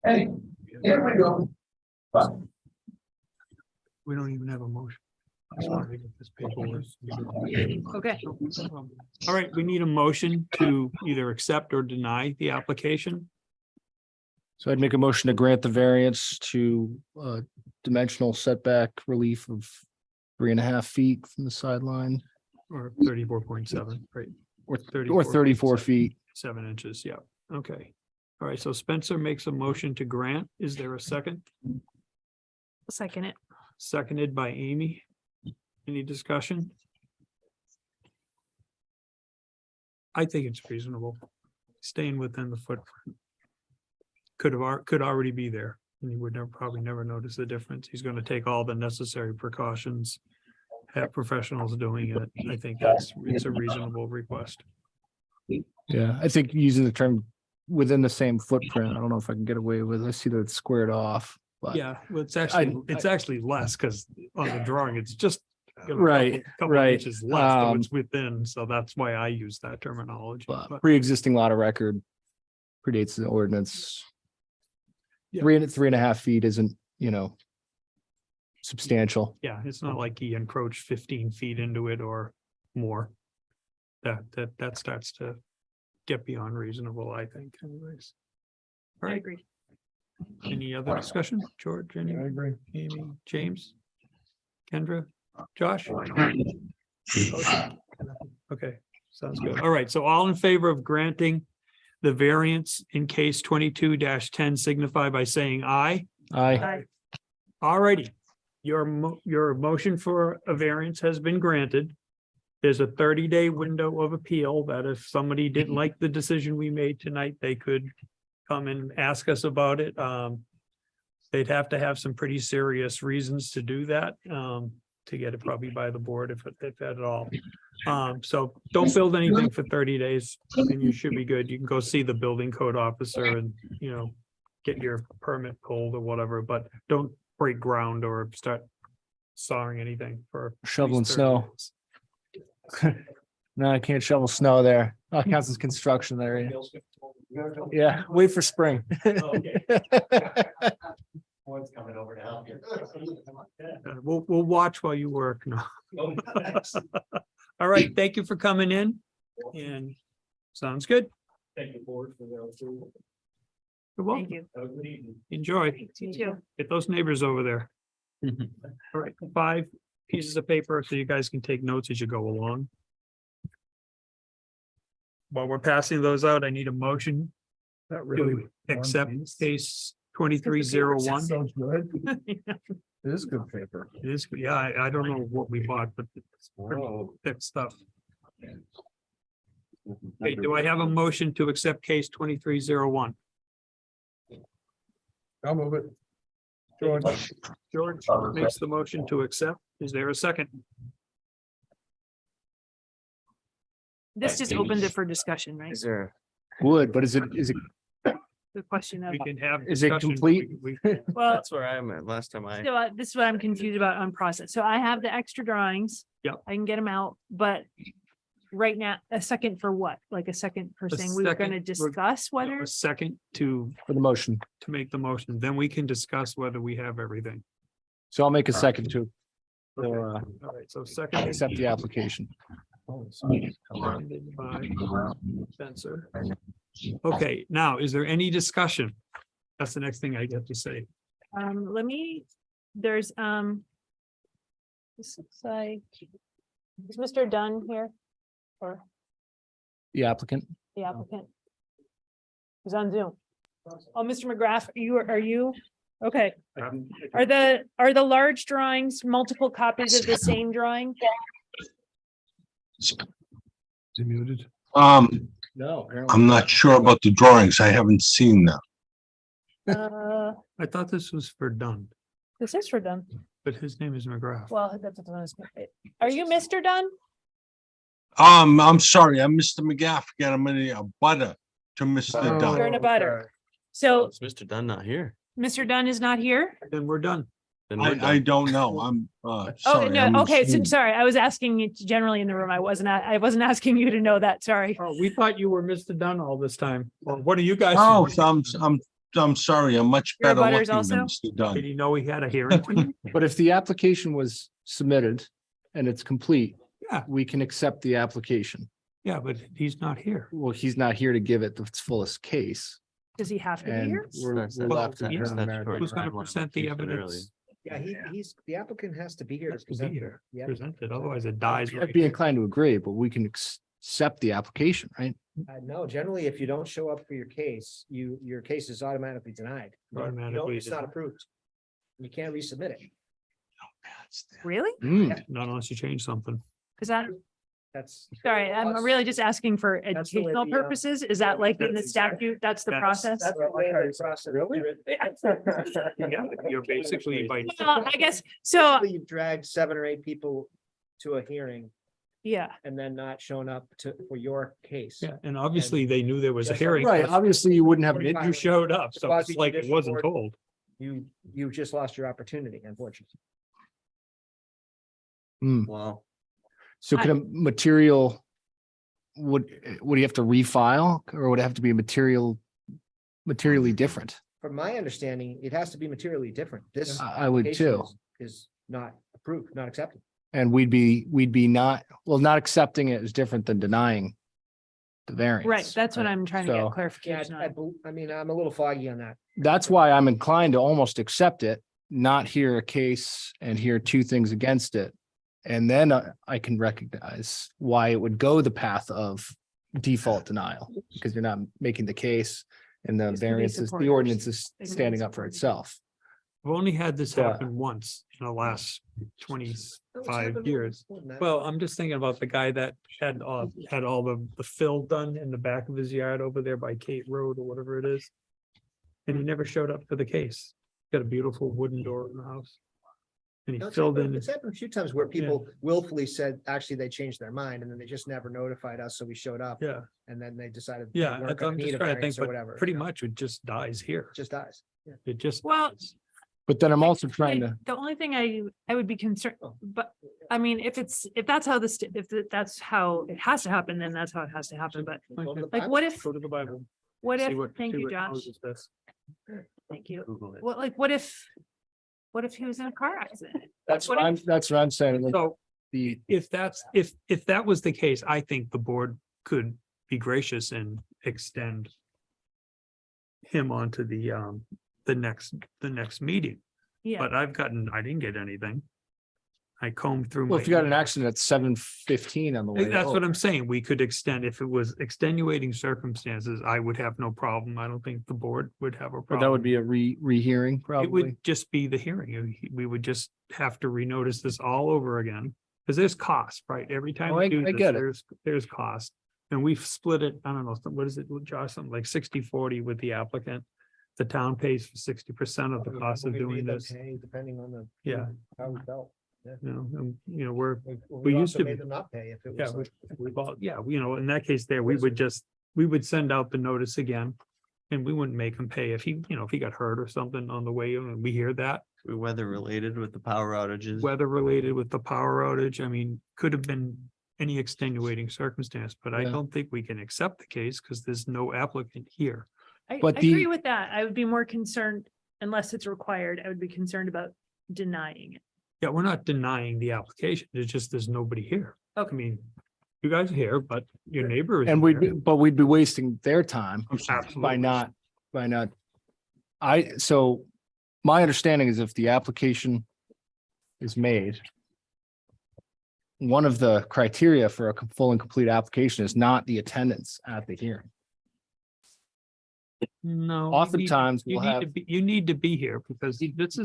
Hey, here we go. But We don't even have a motion. I just wanted to get this paperwork. Okay. All right, we need a motion to either accept or deny the application. So I'd make a motion to grant the variance to dimensional setback relief of 3.5 feet from the sideline. Or 34.7, right? Or Or 34 feet. 7 inches, yeah, okay. All right, so Spencer makes a motion to grant. Is there a second? Second it. Seconded by Amy. Any discussion? I think it's reasonable. Staying within the footprint. Could already be there, and you would probably never notice the difference. He's going to take all the necessary precautions. Have professionals doing it. I think it's a reasonable request. Yeah, I think using the term within the same footprint, I don't know if I can get away with it. I see that it's squared off. But Yeah, well, it's actually less because on the drawing, it's just. Right, Couple right. inches less, so it's within, so that's why I use that terminology. but pre-existing lot of record predates the ordinance. Yeah. 3.5 feet isn't, substantial. Yeah, it's not like he encroached 15 feet into it or more. That starts to get beyond reasonable, I think, anyways. All I right, agree. any other discussion? George, any? I agree. Amy, James? Kendra? Josh? Okay, sounds good. All right, so all in favor of granting the variance in case 22-10 signify by saying aye. Aye. All righty. Your motion for a variance has been granted. There's a 30-day window of appeal that if somebody didn't like the decision we made tonight, they could come and ask us about it. They'd have to have some pretty serious reasons to do that, to get it probably by the board if at all. So don't build anything for 30 days and you should be good. You can go see the building code officer and, get your permit pulled or whatever, but don't break ground or start sawing anything for. at Shoveling least 30 snow. days. No, I can't shovel snow there. That counts as construction there. Yeah, wait for spring. One's coming over to help you. We'll watch while you work. No. All right, thank you for coming in and sounds good. Thank you, board, for their approval. You're Thank welcome. you. Have a good evening. Enjoy. You too. Get those neighbors over there. All right, 5 pieces of paper so you guys can take notes as you go along. While we're passing those out, I need a motion to accept case 2301. So good. It is good paper. It is, yeah, I don't know what we bought, but it's pretty thick stuff. Okay, do I have a motion to accept case 2301? I'll move it. George makes the motion to accept. Is there a second? This just opens it for discussion, right? Is there? Would, but is it The question of, We can have. Is it discussion. complete? well, That's where I'm at last time I. so this is what I'm confused about on process. So I have the extra drawings. Yep. I can get them out, but right now, a second for what? Like a second for saying we were second, gonna discuss whether, A second to for the motion? make the motion, then we can discuss whether we have everything. So I'll make a second to All right, so second. accept the application. Seconded by Spencer. Okay, now, is there any discussion? That's the next thing I get to say. let me, there's, this looks like, is Mr. Dunn here? Or The applicant. the applicant? He's on Zoom. Oh, Mr. McGrath, are you? Okay, are the large drawings multiple copies of the same drawing? Is he muted? No. I'm not sure about the drawings. I haven't seen them. I thought this was for Dunn, This is for Dunn. but his name is McGrath. Well, that's what I was gonna say. Are you Mr. Dunn? I'm sorry, I'm Mr. McGafferty. I'm in a butter to Mr. You're Dunn. in a butter. So Is Mr. Dunn not here? Mr. Dunn is not here? Then we're done. Then we're I done. don't know. I'm, Oh, sorry. I'm no, okay, so assuming. sorry, I was asking you generally in the room. I wasn't asking you to know that, sorry. Oh, we thought you were Mr. Dunn all this time. Well, what are you guys? Oh, I'm sorry. I'm much You're better butters looking than also? Mr. Dunn. Did you know he had a hearing? tonight? But if the application was submitted and it's complete, Yeah. we can accept the application. Yeah, but he's not here. Well, he's not here to give it its fullest case. Does he have to be And here? we're That's- we're that's- left to that's determine the statutory. merits. Who's gonna One of present the them came in evidence? Yeah, he's, the applicant has to be here. Has to to be present here, the evidence. presented, otherwise it dies. I'd be inclined to agree, but we can accept the application, right? No, generally, if you don't show up for your case, your case is automatically denied. You don't- Automatically It's not denied. approved. You can't resubmit it. Really? Not unless you change something. Is that, That's. sorry, I'm really just asking for That's the way educational the, purposes. Is that like in the statute? That's the process? That's the way the process. Really? Yeah, you're basically by. Well, I guess, so, You've dragged 7 or 8 people to a hearing yeah, and then not shown up for your case. Yeah, and obviously they knew there was a Yes, hearing. Right, obviously you wouldn't have, You showed up, so it's like it wasn't told. You just lost your opportunity, unfortunately. Wow. so could a material, would you have to refile or would it have to be materially different? From my understanding, it has to be materially different. This. I would application too. Is not approved, not accepted. And we'd be not accepting it is different than denying the variance. right. That's what I'm trying to So- get Yeah, clarification on. I mean, I'm a little foggy on that. That's why I'm inclined to almost accept it, not hear a case and hear 2 things against it. And then I can recognize why it would go the path of default denial, because you're not making the case and the It's gonna be variance is, the supported. ordinance is It's gonna be standing up for supported. itself. I've only had this Yeah. happen once in the last 25 happened years. more than that. Well, I'm just thinking about the guy that had all the fill done in the back of his yard over there by Kate Road or whatever it is. And he never showed up for the case. Got a beautiful wooden door in the house. And he No, it's filled happened- in. It's happened a few times where people willfully said, actually, they changed their mind and then they just never notified us, so we showed up. Yeah, And then they decided. they yeah, weren't gonna I'm need just a trying to think, variance or but whatever, pretty you know, much it just dies here. Just dies. It just. Well, dies. But then I'm also trying to, The only thing I would be concerned, but I mean, if that's how that's how it has to happen, then that's how it has to happen. But like, what if, Go to the Bible. what see if, thank see you, what Josh. causes this. Thank you. Google it. What, like, what if he was in a car accident? that's What what I'm saying. like, So The, if that was the case, I think the board could be gracious and extend him onto the next meeting, Yeah, but I didn't get anything. I combed through. well, my if you got an emails. accident at 7:15 on the way. That's what over. I'm saying. We could extend, if it was extenuating circumstances, I would have no problem. I don't think the board would have a But problem. that would be a rehearing It probably. would just be the hearing. We would just have to renotice this all over again. Because there's cost, right? Every time Oh, we I do this, get it. there's cost. And we've split it, I don't know, what is it, Josh, something like 60-40 with the applicant. The town pays for 60% of the cost of We doing made them this, pay Depending on the. Yeah. How we felt. you know, we're, We used also to made be- them not pay if it yeah, was. we've all, yeah, you know, in that case there, we would send out the notice again. And we wouldn't make him pay if he, you know, if he got hurt or something on the way, and we hear that. Weather related with the power outages. Weather related with the power outage, I mean, could have been any extenuating circumstance, but I Yeah. don't think we can accept the case because there's no applicant here. I But agree the- with that. I would be more concerned, unless it's required, I would be concerned about denying it. Yeah, we're not denying the application, it's just there's nobody here. I mean, you guys are here, but your neighbor is. And we'd be wasting their time Absolutely. by not. So my understanding is if the application is made, one of the criteria for a full and complete application is not the attendance at the hearing. No. Oftentimes You we'll need have- to be, you need to be here because this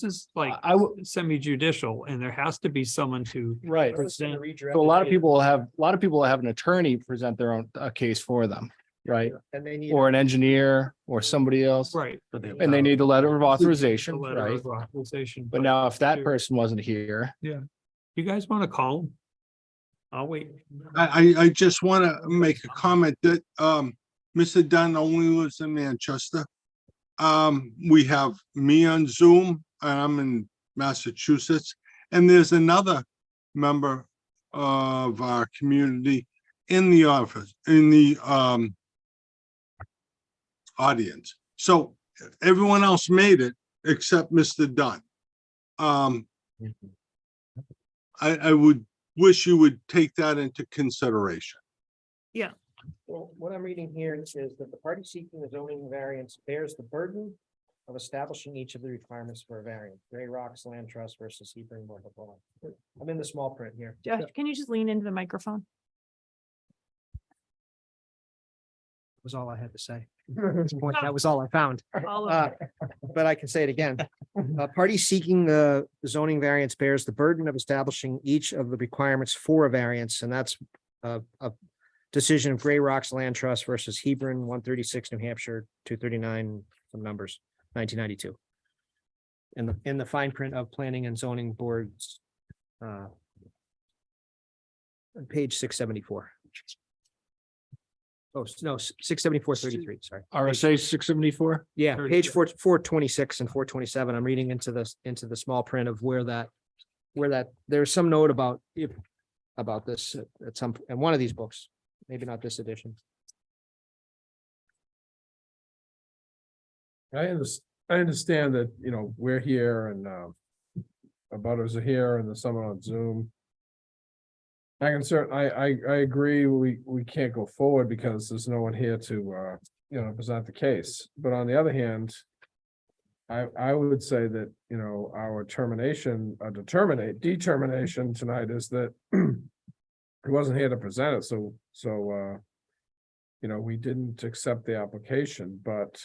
is like I would, semi judicial and there has to be someone to. right. present. So a lot of people will have an attorney present their own case for them, right? And they need. Or an engineer or somebody else. Right. And they need the letter of authorization, The letter right? of authorization. But now if that Sure. person wasn't here, You guys want to call him? I'll wait. I just want to make a comment that, Mr. Dunn only lives in Manchester. We have me on Zoom, and I'm in Massachusetts, and there's another member of our community in the office, in the, audience. So everyone else made it except Mr. Dunn. I would wish you would take that into consideration. Well, what I'm reading here is that the party seeking the zoning variance bears the burden of establishing each of the requirements for a variance. Gray Rocks Land Trust versus Hebring, blah, blah, blah. I'm in the small print here. Josh, can you just lean into the microphone? Was all I had to say. At this point, that was all I found. All of it. But I can say it again. A party seeking the zoning variance bears the burden of establishing each of the requirements for a variance, and that's a decision of Gray Rocks Land Trust versus Hebron, 136, New Hampshire, 239, some numbers, 1992. In the fine print of planning and zoning boards. On page 674. Oh, no, 674-33, sorry. RSA 674. Yeah, page 426 and 427. I'm reading into the small print of where that, there's some note about this at some, in one of these books, maybe not this edition. I understand that, you know, we're here and abutters are here and there's someone on Zoom. I agree, we can't go forward because there's no one here to present the case. But on the other hand, I would say that, you know, our determination tonight is that he wasn't here to present it, so you know, we didn't accept the application, but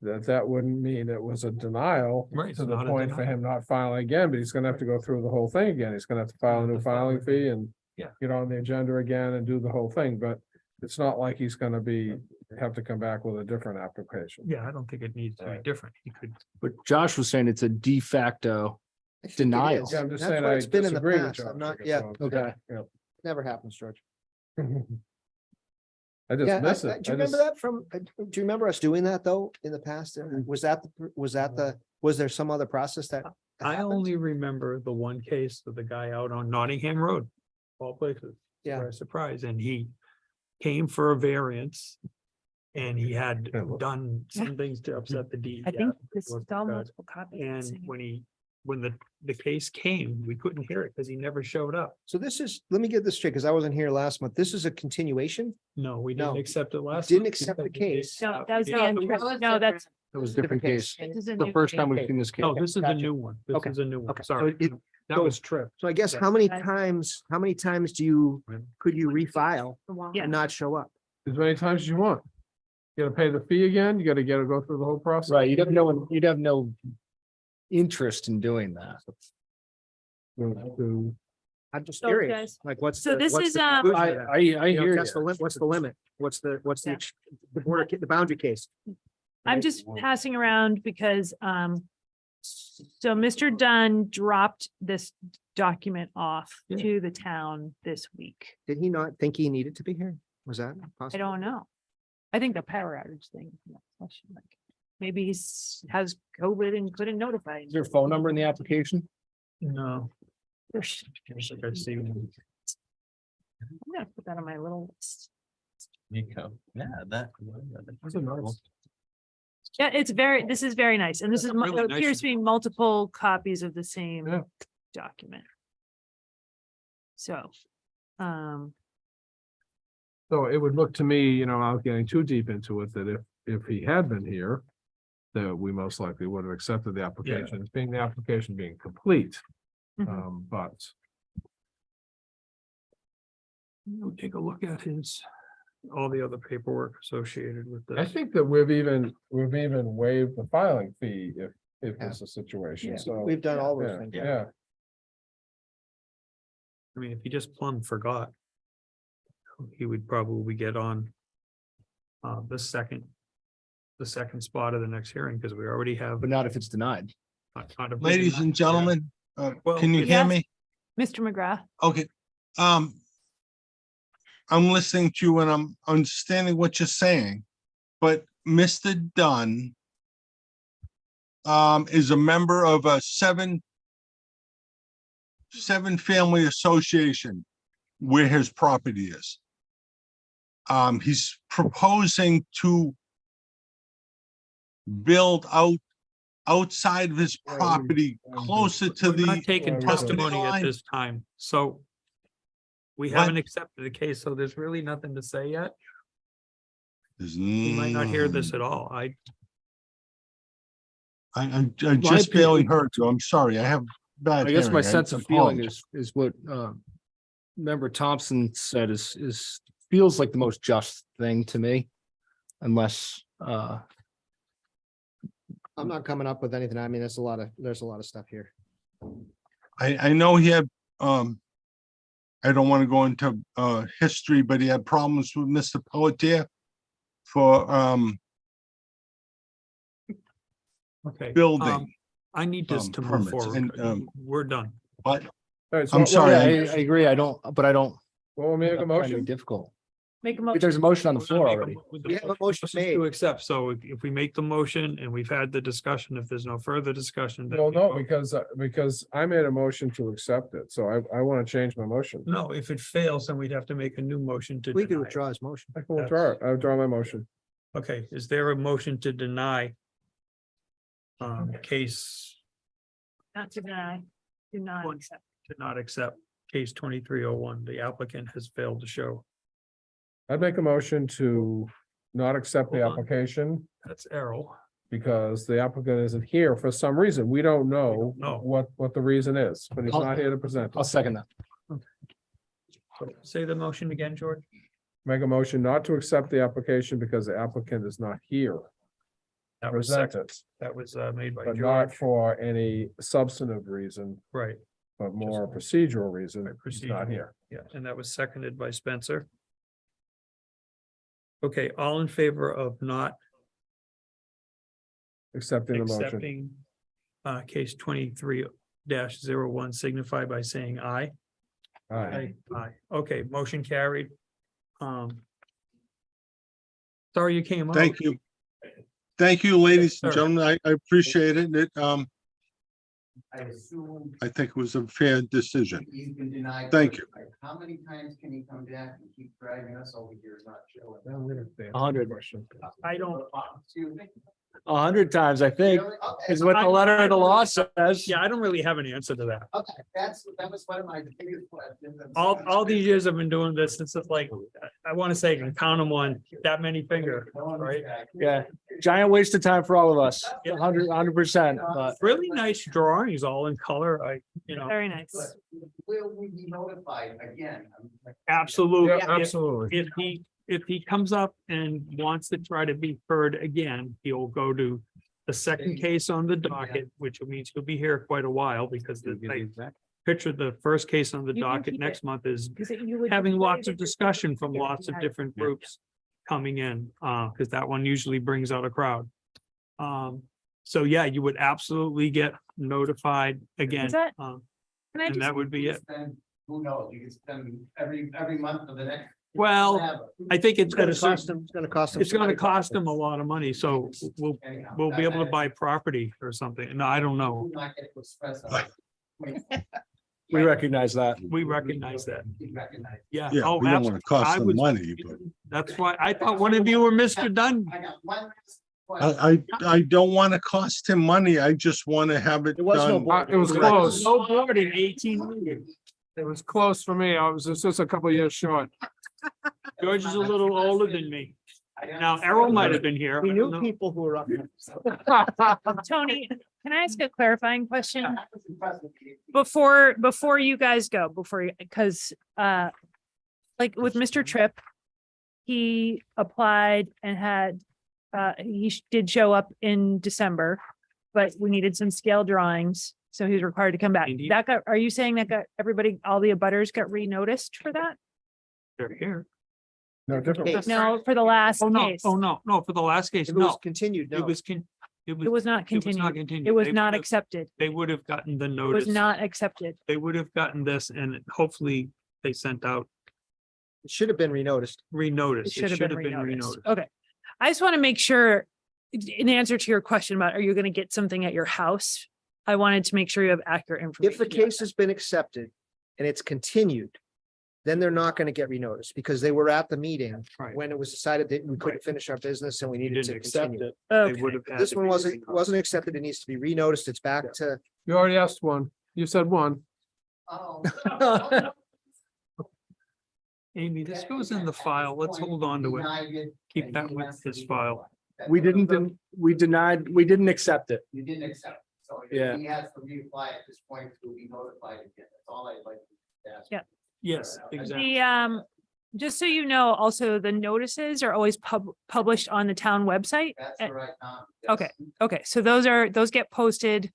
that wouldn't mean it was a denial. Right, To it's the not a point for denial. him not filing again, but he's gonna have to go through the whole thing again. He's gonna have to file a new filing fee and Yeah. get on the agenda again and do the whole thing, but it's not like he's gonna have to come back with a different application. Yeah, I don't think it needs to be Right. different. He could, But Josh was saying it's a de facto I think it denial. is. Yeah, I'm just That's saying what I it's been in the disagree with past. Josh, I'm not, I guess, yeah, so, Okay. never happens, George. I Yeah, just miss it. do you remember that from, do you remember us doing that though, in the past? Was there some other process that? I happened? only remember the one case of the guy out on Nottingham Road, all places. Yeah. Very surprised, and he came for a variance. And he had Yeah, look. done some things to upset the DES. I think this is wasn't all good. multiple copies. And when the case came, we couldn't hear it because he never showed up. So this is, let me get this straight, because I wasn't here last month. This is a continuation? No, we didn't No. accept it last. Didn't time accept the because case. No, that was the Yeah. end. No, that's. It was a different case. this is a The new first case. time we've seen this case. No, this is a Gotcha. new one. This Okay. is a new one. Okay. So Sorry. it- That so- was Trip. So I guess Yeah. how many Guys. times could you refile Yeah. and not show up? As many times as you want. You gotta pay the fee again, you gotta go through the whole process. Right, you'd have no interest in doing that. To I'm just So, curious, guys, like, what's so the? this what's is, the um, conclusion of that? I You know, hear that's the you. limit. What's the limit? What's Yeah. the border, the boundary case? I'm right? just passing around because, so Mr. Dunn dropped this document off Yeah. to the town this week. Did he not think he needed to be here? Was that I possible? don't know. I think the power outage thing. is not a question, like, maybe has COVID and couldn't notify. Is there a phone number in the application? No. There's- Like I see. I'm gonna put that on my little list. Nico. Yeah, that. Yeah, this is very nice. And this is, Really it nice. appears to be multiple copies of the same Yeah. document. So, um, So it would look to me, you know, without getting too deep into it, that if he had been here, that we most likely would have accepted the application, the application being complete. mhm. But We'll take a look at all the other paperwork associated with I this. think that we've even waived the filing fee if it's a situation, so. We've done all those Yeah, things. yeah, I mean, if he just plumb forgot, he would probably get on the second spot of the next hearing, because we already have. But not if it's denied. Ladies and gentlemen, Well, can you it- hear Yes. me? Mr. McGrath, Okay. I'm listening to you and I'm understanding what you're saying, but Mr. Dunn is a member of a seven-family association where his property is. He's proposing to build outside of his property closer to We're not the taking property testimony at line. this time, so. We What? haven't accepted the case, so there's really nothing to say yet. You might not hear this at all. I My just barely opinion- heard you. I'm sorry. I have bad I guess my hearing. sense of feeling apologize. is what member Thompson said is feels like the most just thing to me. Unless I'm not coming up with anything. I mean, there's a lot of stuff here. I know he had, I don't want to go into history, but he had problems with Mr. Pelletier for Okay. building. I need this to move permits forward. and, We're done. But all right, so I'm what- sorry, yeah, I agree. I don't Well, we'll make a I'm trying to be motion. difficult. make a But motion. there's a motion on the We're gonna floor make a already. mo- with We the have a motion motion made. to accept, so if we make the motion and we've had the discussion, if there's no further discussion. then Well, we no, vote. because I made a motion to accept it, so I want to change my motion. No, if it fails, then we'd have to make a new motion to We could deny it. withdraw his motion. I can withdraw it. I withdraw my motion. Okay, is there a motion to deny? Case Not to deny, do not One. accept. to not accept case 2301. The applicant has failed to show. I'd make a motion to not accept the Hold on. application That's Errol. because the applicant isn't here for some reason. We don't know know. what the reason is, but he's I'll- not here to present. I'll it. second that. Say the motion again, George. Make a motion not to accept the application because the applicant is not here. That was Present second. it, That was made by but not George. for any substantive reason, Right, but more procedural reason. Right, He's not procedural. here. yeah, and that was seconded by Spencer. Okay, all in favor of not Accepting the motion. accepting case 23-01 signify by saying aye. Aye. Aye. Okay, motion carried. Sorry you came out. thank you. Thank you, ladies and sir. gentlemen. I appreciate it. I assume I think it was a fair decision. he's been denied. Thank you. How many times can he come back and keep dragging us over here not showing? 100. I don't, Excuse me? 100 times, I think, Really? Okay, is what the letter of the law says. yeah, I don't really have an answer to that. okay, that was one of my biggest questions. I'm All sorry. these years I've been doing this, it's just like, I want to say, I can count them on that many fingers, right? Yeah, giant waste of time for all of us. 100%, but Really nice drawings, all in color, Very nice. But will we be notified again? absolutely. Yeah, absolutely. If he comes up and wants to try to be heard again, he'll go to the second case on the docket, which means he'll be here quite a while because picture the first case on the You can docket keep next it. month is Because you would. having you lots would- of discussion from Yeah, lots of yeah. different Yeah. groups coming in, because that one usually brings out a crowd. So yeah, you would absolutely get notified again. that- um, Can I And just, that would be it. Who knows, you could spend every month for the next. Well, whatever. I think it's gonna It's gonna cost them. it's gonna cost them a lot of money, so Anyhow, we'll be able to that- buy property or something. No, I don't know. Who not get to express on it. We recognize that. We recognize that. You recognize. Yeah. Yeah, Oh, we don't want to cost I them was- money, but That's why I thought one of you were Mr. Dunn. I got one last question. I don't want to cost him money. I just want to have it There was no done. board. It was close. No board in 18 years. It was close for me. I was just a couple of years short. George is a little older than me. I Now, Errol might have been here. We I knew don't know. people who were up. Tony, can I ask a clarifying question? I was impressed with you. Before you guys go, because like with Mr. Tripp, he applied and had did show up in December, but we needed some scale drawings, so he was required to come back. Indeed. Are you saying that got everybody, all the abutters got re-noticed for that? They're here. No, different. Case. No, for the last Oh, no, case. oh, no, for the last case, If it was no. continued, It no. was, It was not continued. continued. It was They not would've- accepted. They would have gotten the It was notice. not accepted. They would have gotten this and hopefully they sent out It should have been renoticed. re-notice. It should have been re-noticed. Okay. I just want to make sure, in answer to your question about, are you going to get something at your house? I wanted to make sure you have accurate information. If the case has been accepted and it's continued, then they're not gonna get renoticed because they were at the meeting Right. when it was decided that we couldn't finish our business and we You needed to didn't accept continue. it. They Okay. would have had. This to one be wasn't accepted. It needs to be renoticed. It's back to. You already asked one. You said one. Oh. Amy, this goes in the file. Let's hold on to it. Keep that with this file. We didn't we didn't accept it. You didn't accept, it. So Yeah. if he has to reapply at this point, he'll be notified again, that's all I'd like to ask. Yeah. Yes, exactly. Just so you know, also the notices are always published on the town website. That's Uh, the right time. Okay, okay, so those get posted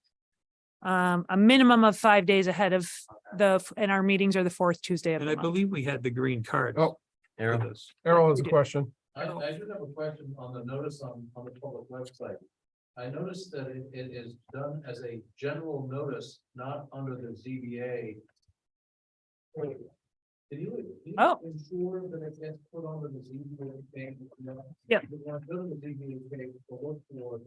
a minimum of 5 days ahead of and our meetings are the fourth Tuesday of And the I month. believe we had the green card. Oh. for this. Errol has a question. I do have a question on the notice on the public website. I noticed that it is done as a general notice, not under the ZBA. Can you Oh. ensure that it gets put on the ZBA page? Yep. If you want to go to the ZBA page to look for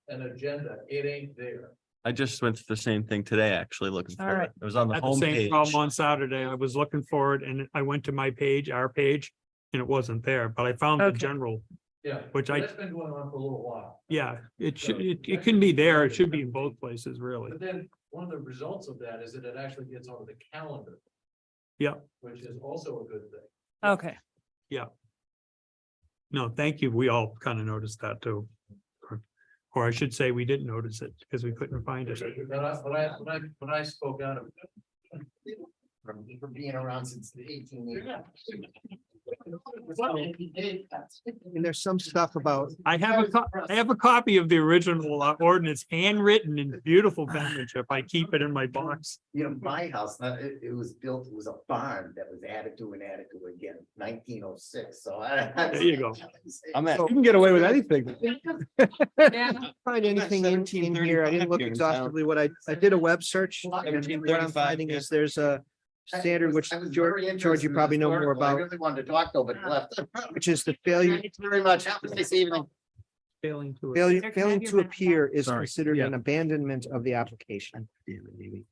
an agenda, it ain't there. I just went through the same thing today, actually looking All for right. it. It was on the Had the same homepage. problem on Saturday. I was looking for it and I went to my page, our page, and it wasn't there, but I found the Okay. general. Yeah. Which so I- That's been going on for a little while. Yeah, it should, it can be there. It should be in both places, really. But then one of the results of that is that it actually gets onto the calendar. Yeah. Which is also a good thing. Okay, No, thank you. We all kind of noticed that too. Or I should say, we didn't notice it because we couldn't find it. But I spoke out of it. From being around since the 1880s. And there's some stuff about, I have a copy of the original ordinance, handwritten in beautiful penmanship. I keep it in my box. You know, my house, it was built, it was a barn that was added to and added to again, 1906, so I. There you go. I'm at. You can get away with anything. find anything in here. I didn't look 1735 here in town. exhaustively. What I did a web search. and what I'm 1735, finding yeah. is there's a standard, which I was George, very George, you interested in probably know this more article. I about, really wanted to talk, though, but left. which is the failure, Thank you very much. Have a nice evening. Failing to. failing to appear is Sorry. considered Yeah. an abandonment of the application.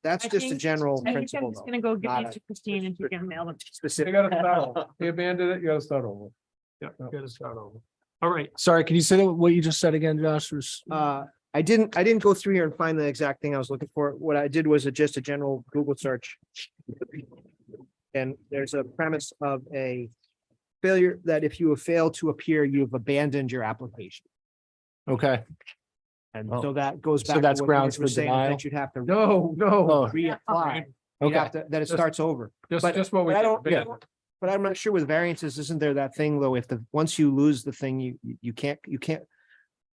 That's I just a think- general I think I'm principle. just though, gonna go give not these a to Christine and she can mail them. You Specific. gotta start over. He abandoned it, you gotta start over. Yeah, gotta start over. All right. Sorry, can you say that what you just said again, Josh? Was I didn't go through here and find the exact thing I was looking for. What I did was just a general Google search. And there's a premise of a failure that if you have failed to appear, you've abandoned your application. okay. And Oh. so that goes So back. to that's what grounds you were for saying, denial? that you'd have to No, Oh, reapply. You'd okay. have to, that it starts over. just But- what we. but I don't- did. But I'm not sure with variances, isn't there that thing though, if once you lose the thing, you can't,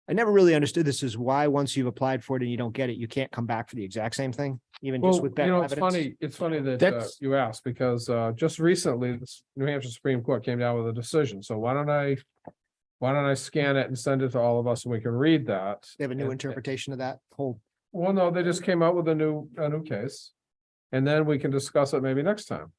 I never really understood this is why, once you've applied for it and you don't get it, you can't come back for the exact same thing, even just Well, with you better know, it's evidence. funny that That's- you asked, because just recently, this New Hampshire Supreme Court came down with a decision, so why don't I scan it and send it to all of us and we can read that? They have a new And- interpretation of that whole. Well, no, they just came out with a new case. And then we can discuss it maybe next time.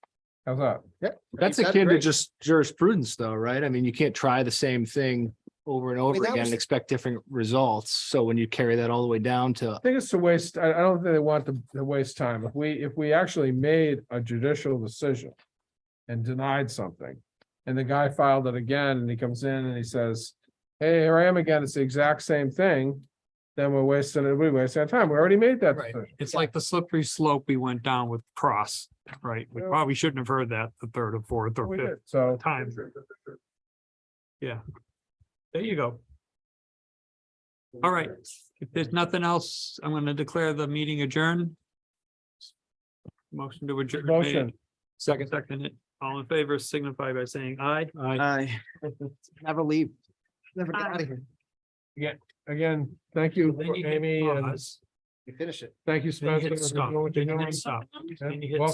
How's that? That's That's akin to great. just jurisprudence though, right? I mean, you can't try the same thing over and over that again was- and expect different results. So when you carry that all the way down to, I think it's to waste, I don't think they want to waste time. If we actually made a judicial decision and denied something, and the guy filed it again, and he comes in and he says, hey, here I am again, it's the exact same thing, then we're wasting our time. We already made that Right. decision. It's like the slippery slope we went down with Cross, right? We Yeah. probably shouldn't have heard that the third or fourth or We fifth did, so. time. Yeah. There you go. All right. If there's nothing else, I'm gonna declare the meeting adjourned. Motion to adjourn. made. Motion. Second it. All in favor signify by saying aye. Aye. Never leave. Never get Aye. out of here. Again, thank you, Then you hit Amy, and pause, You finish it. thank you, then you Spencer. hit for stop, doing what you're then you doing. hit stop, then you hit Welcome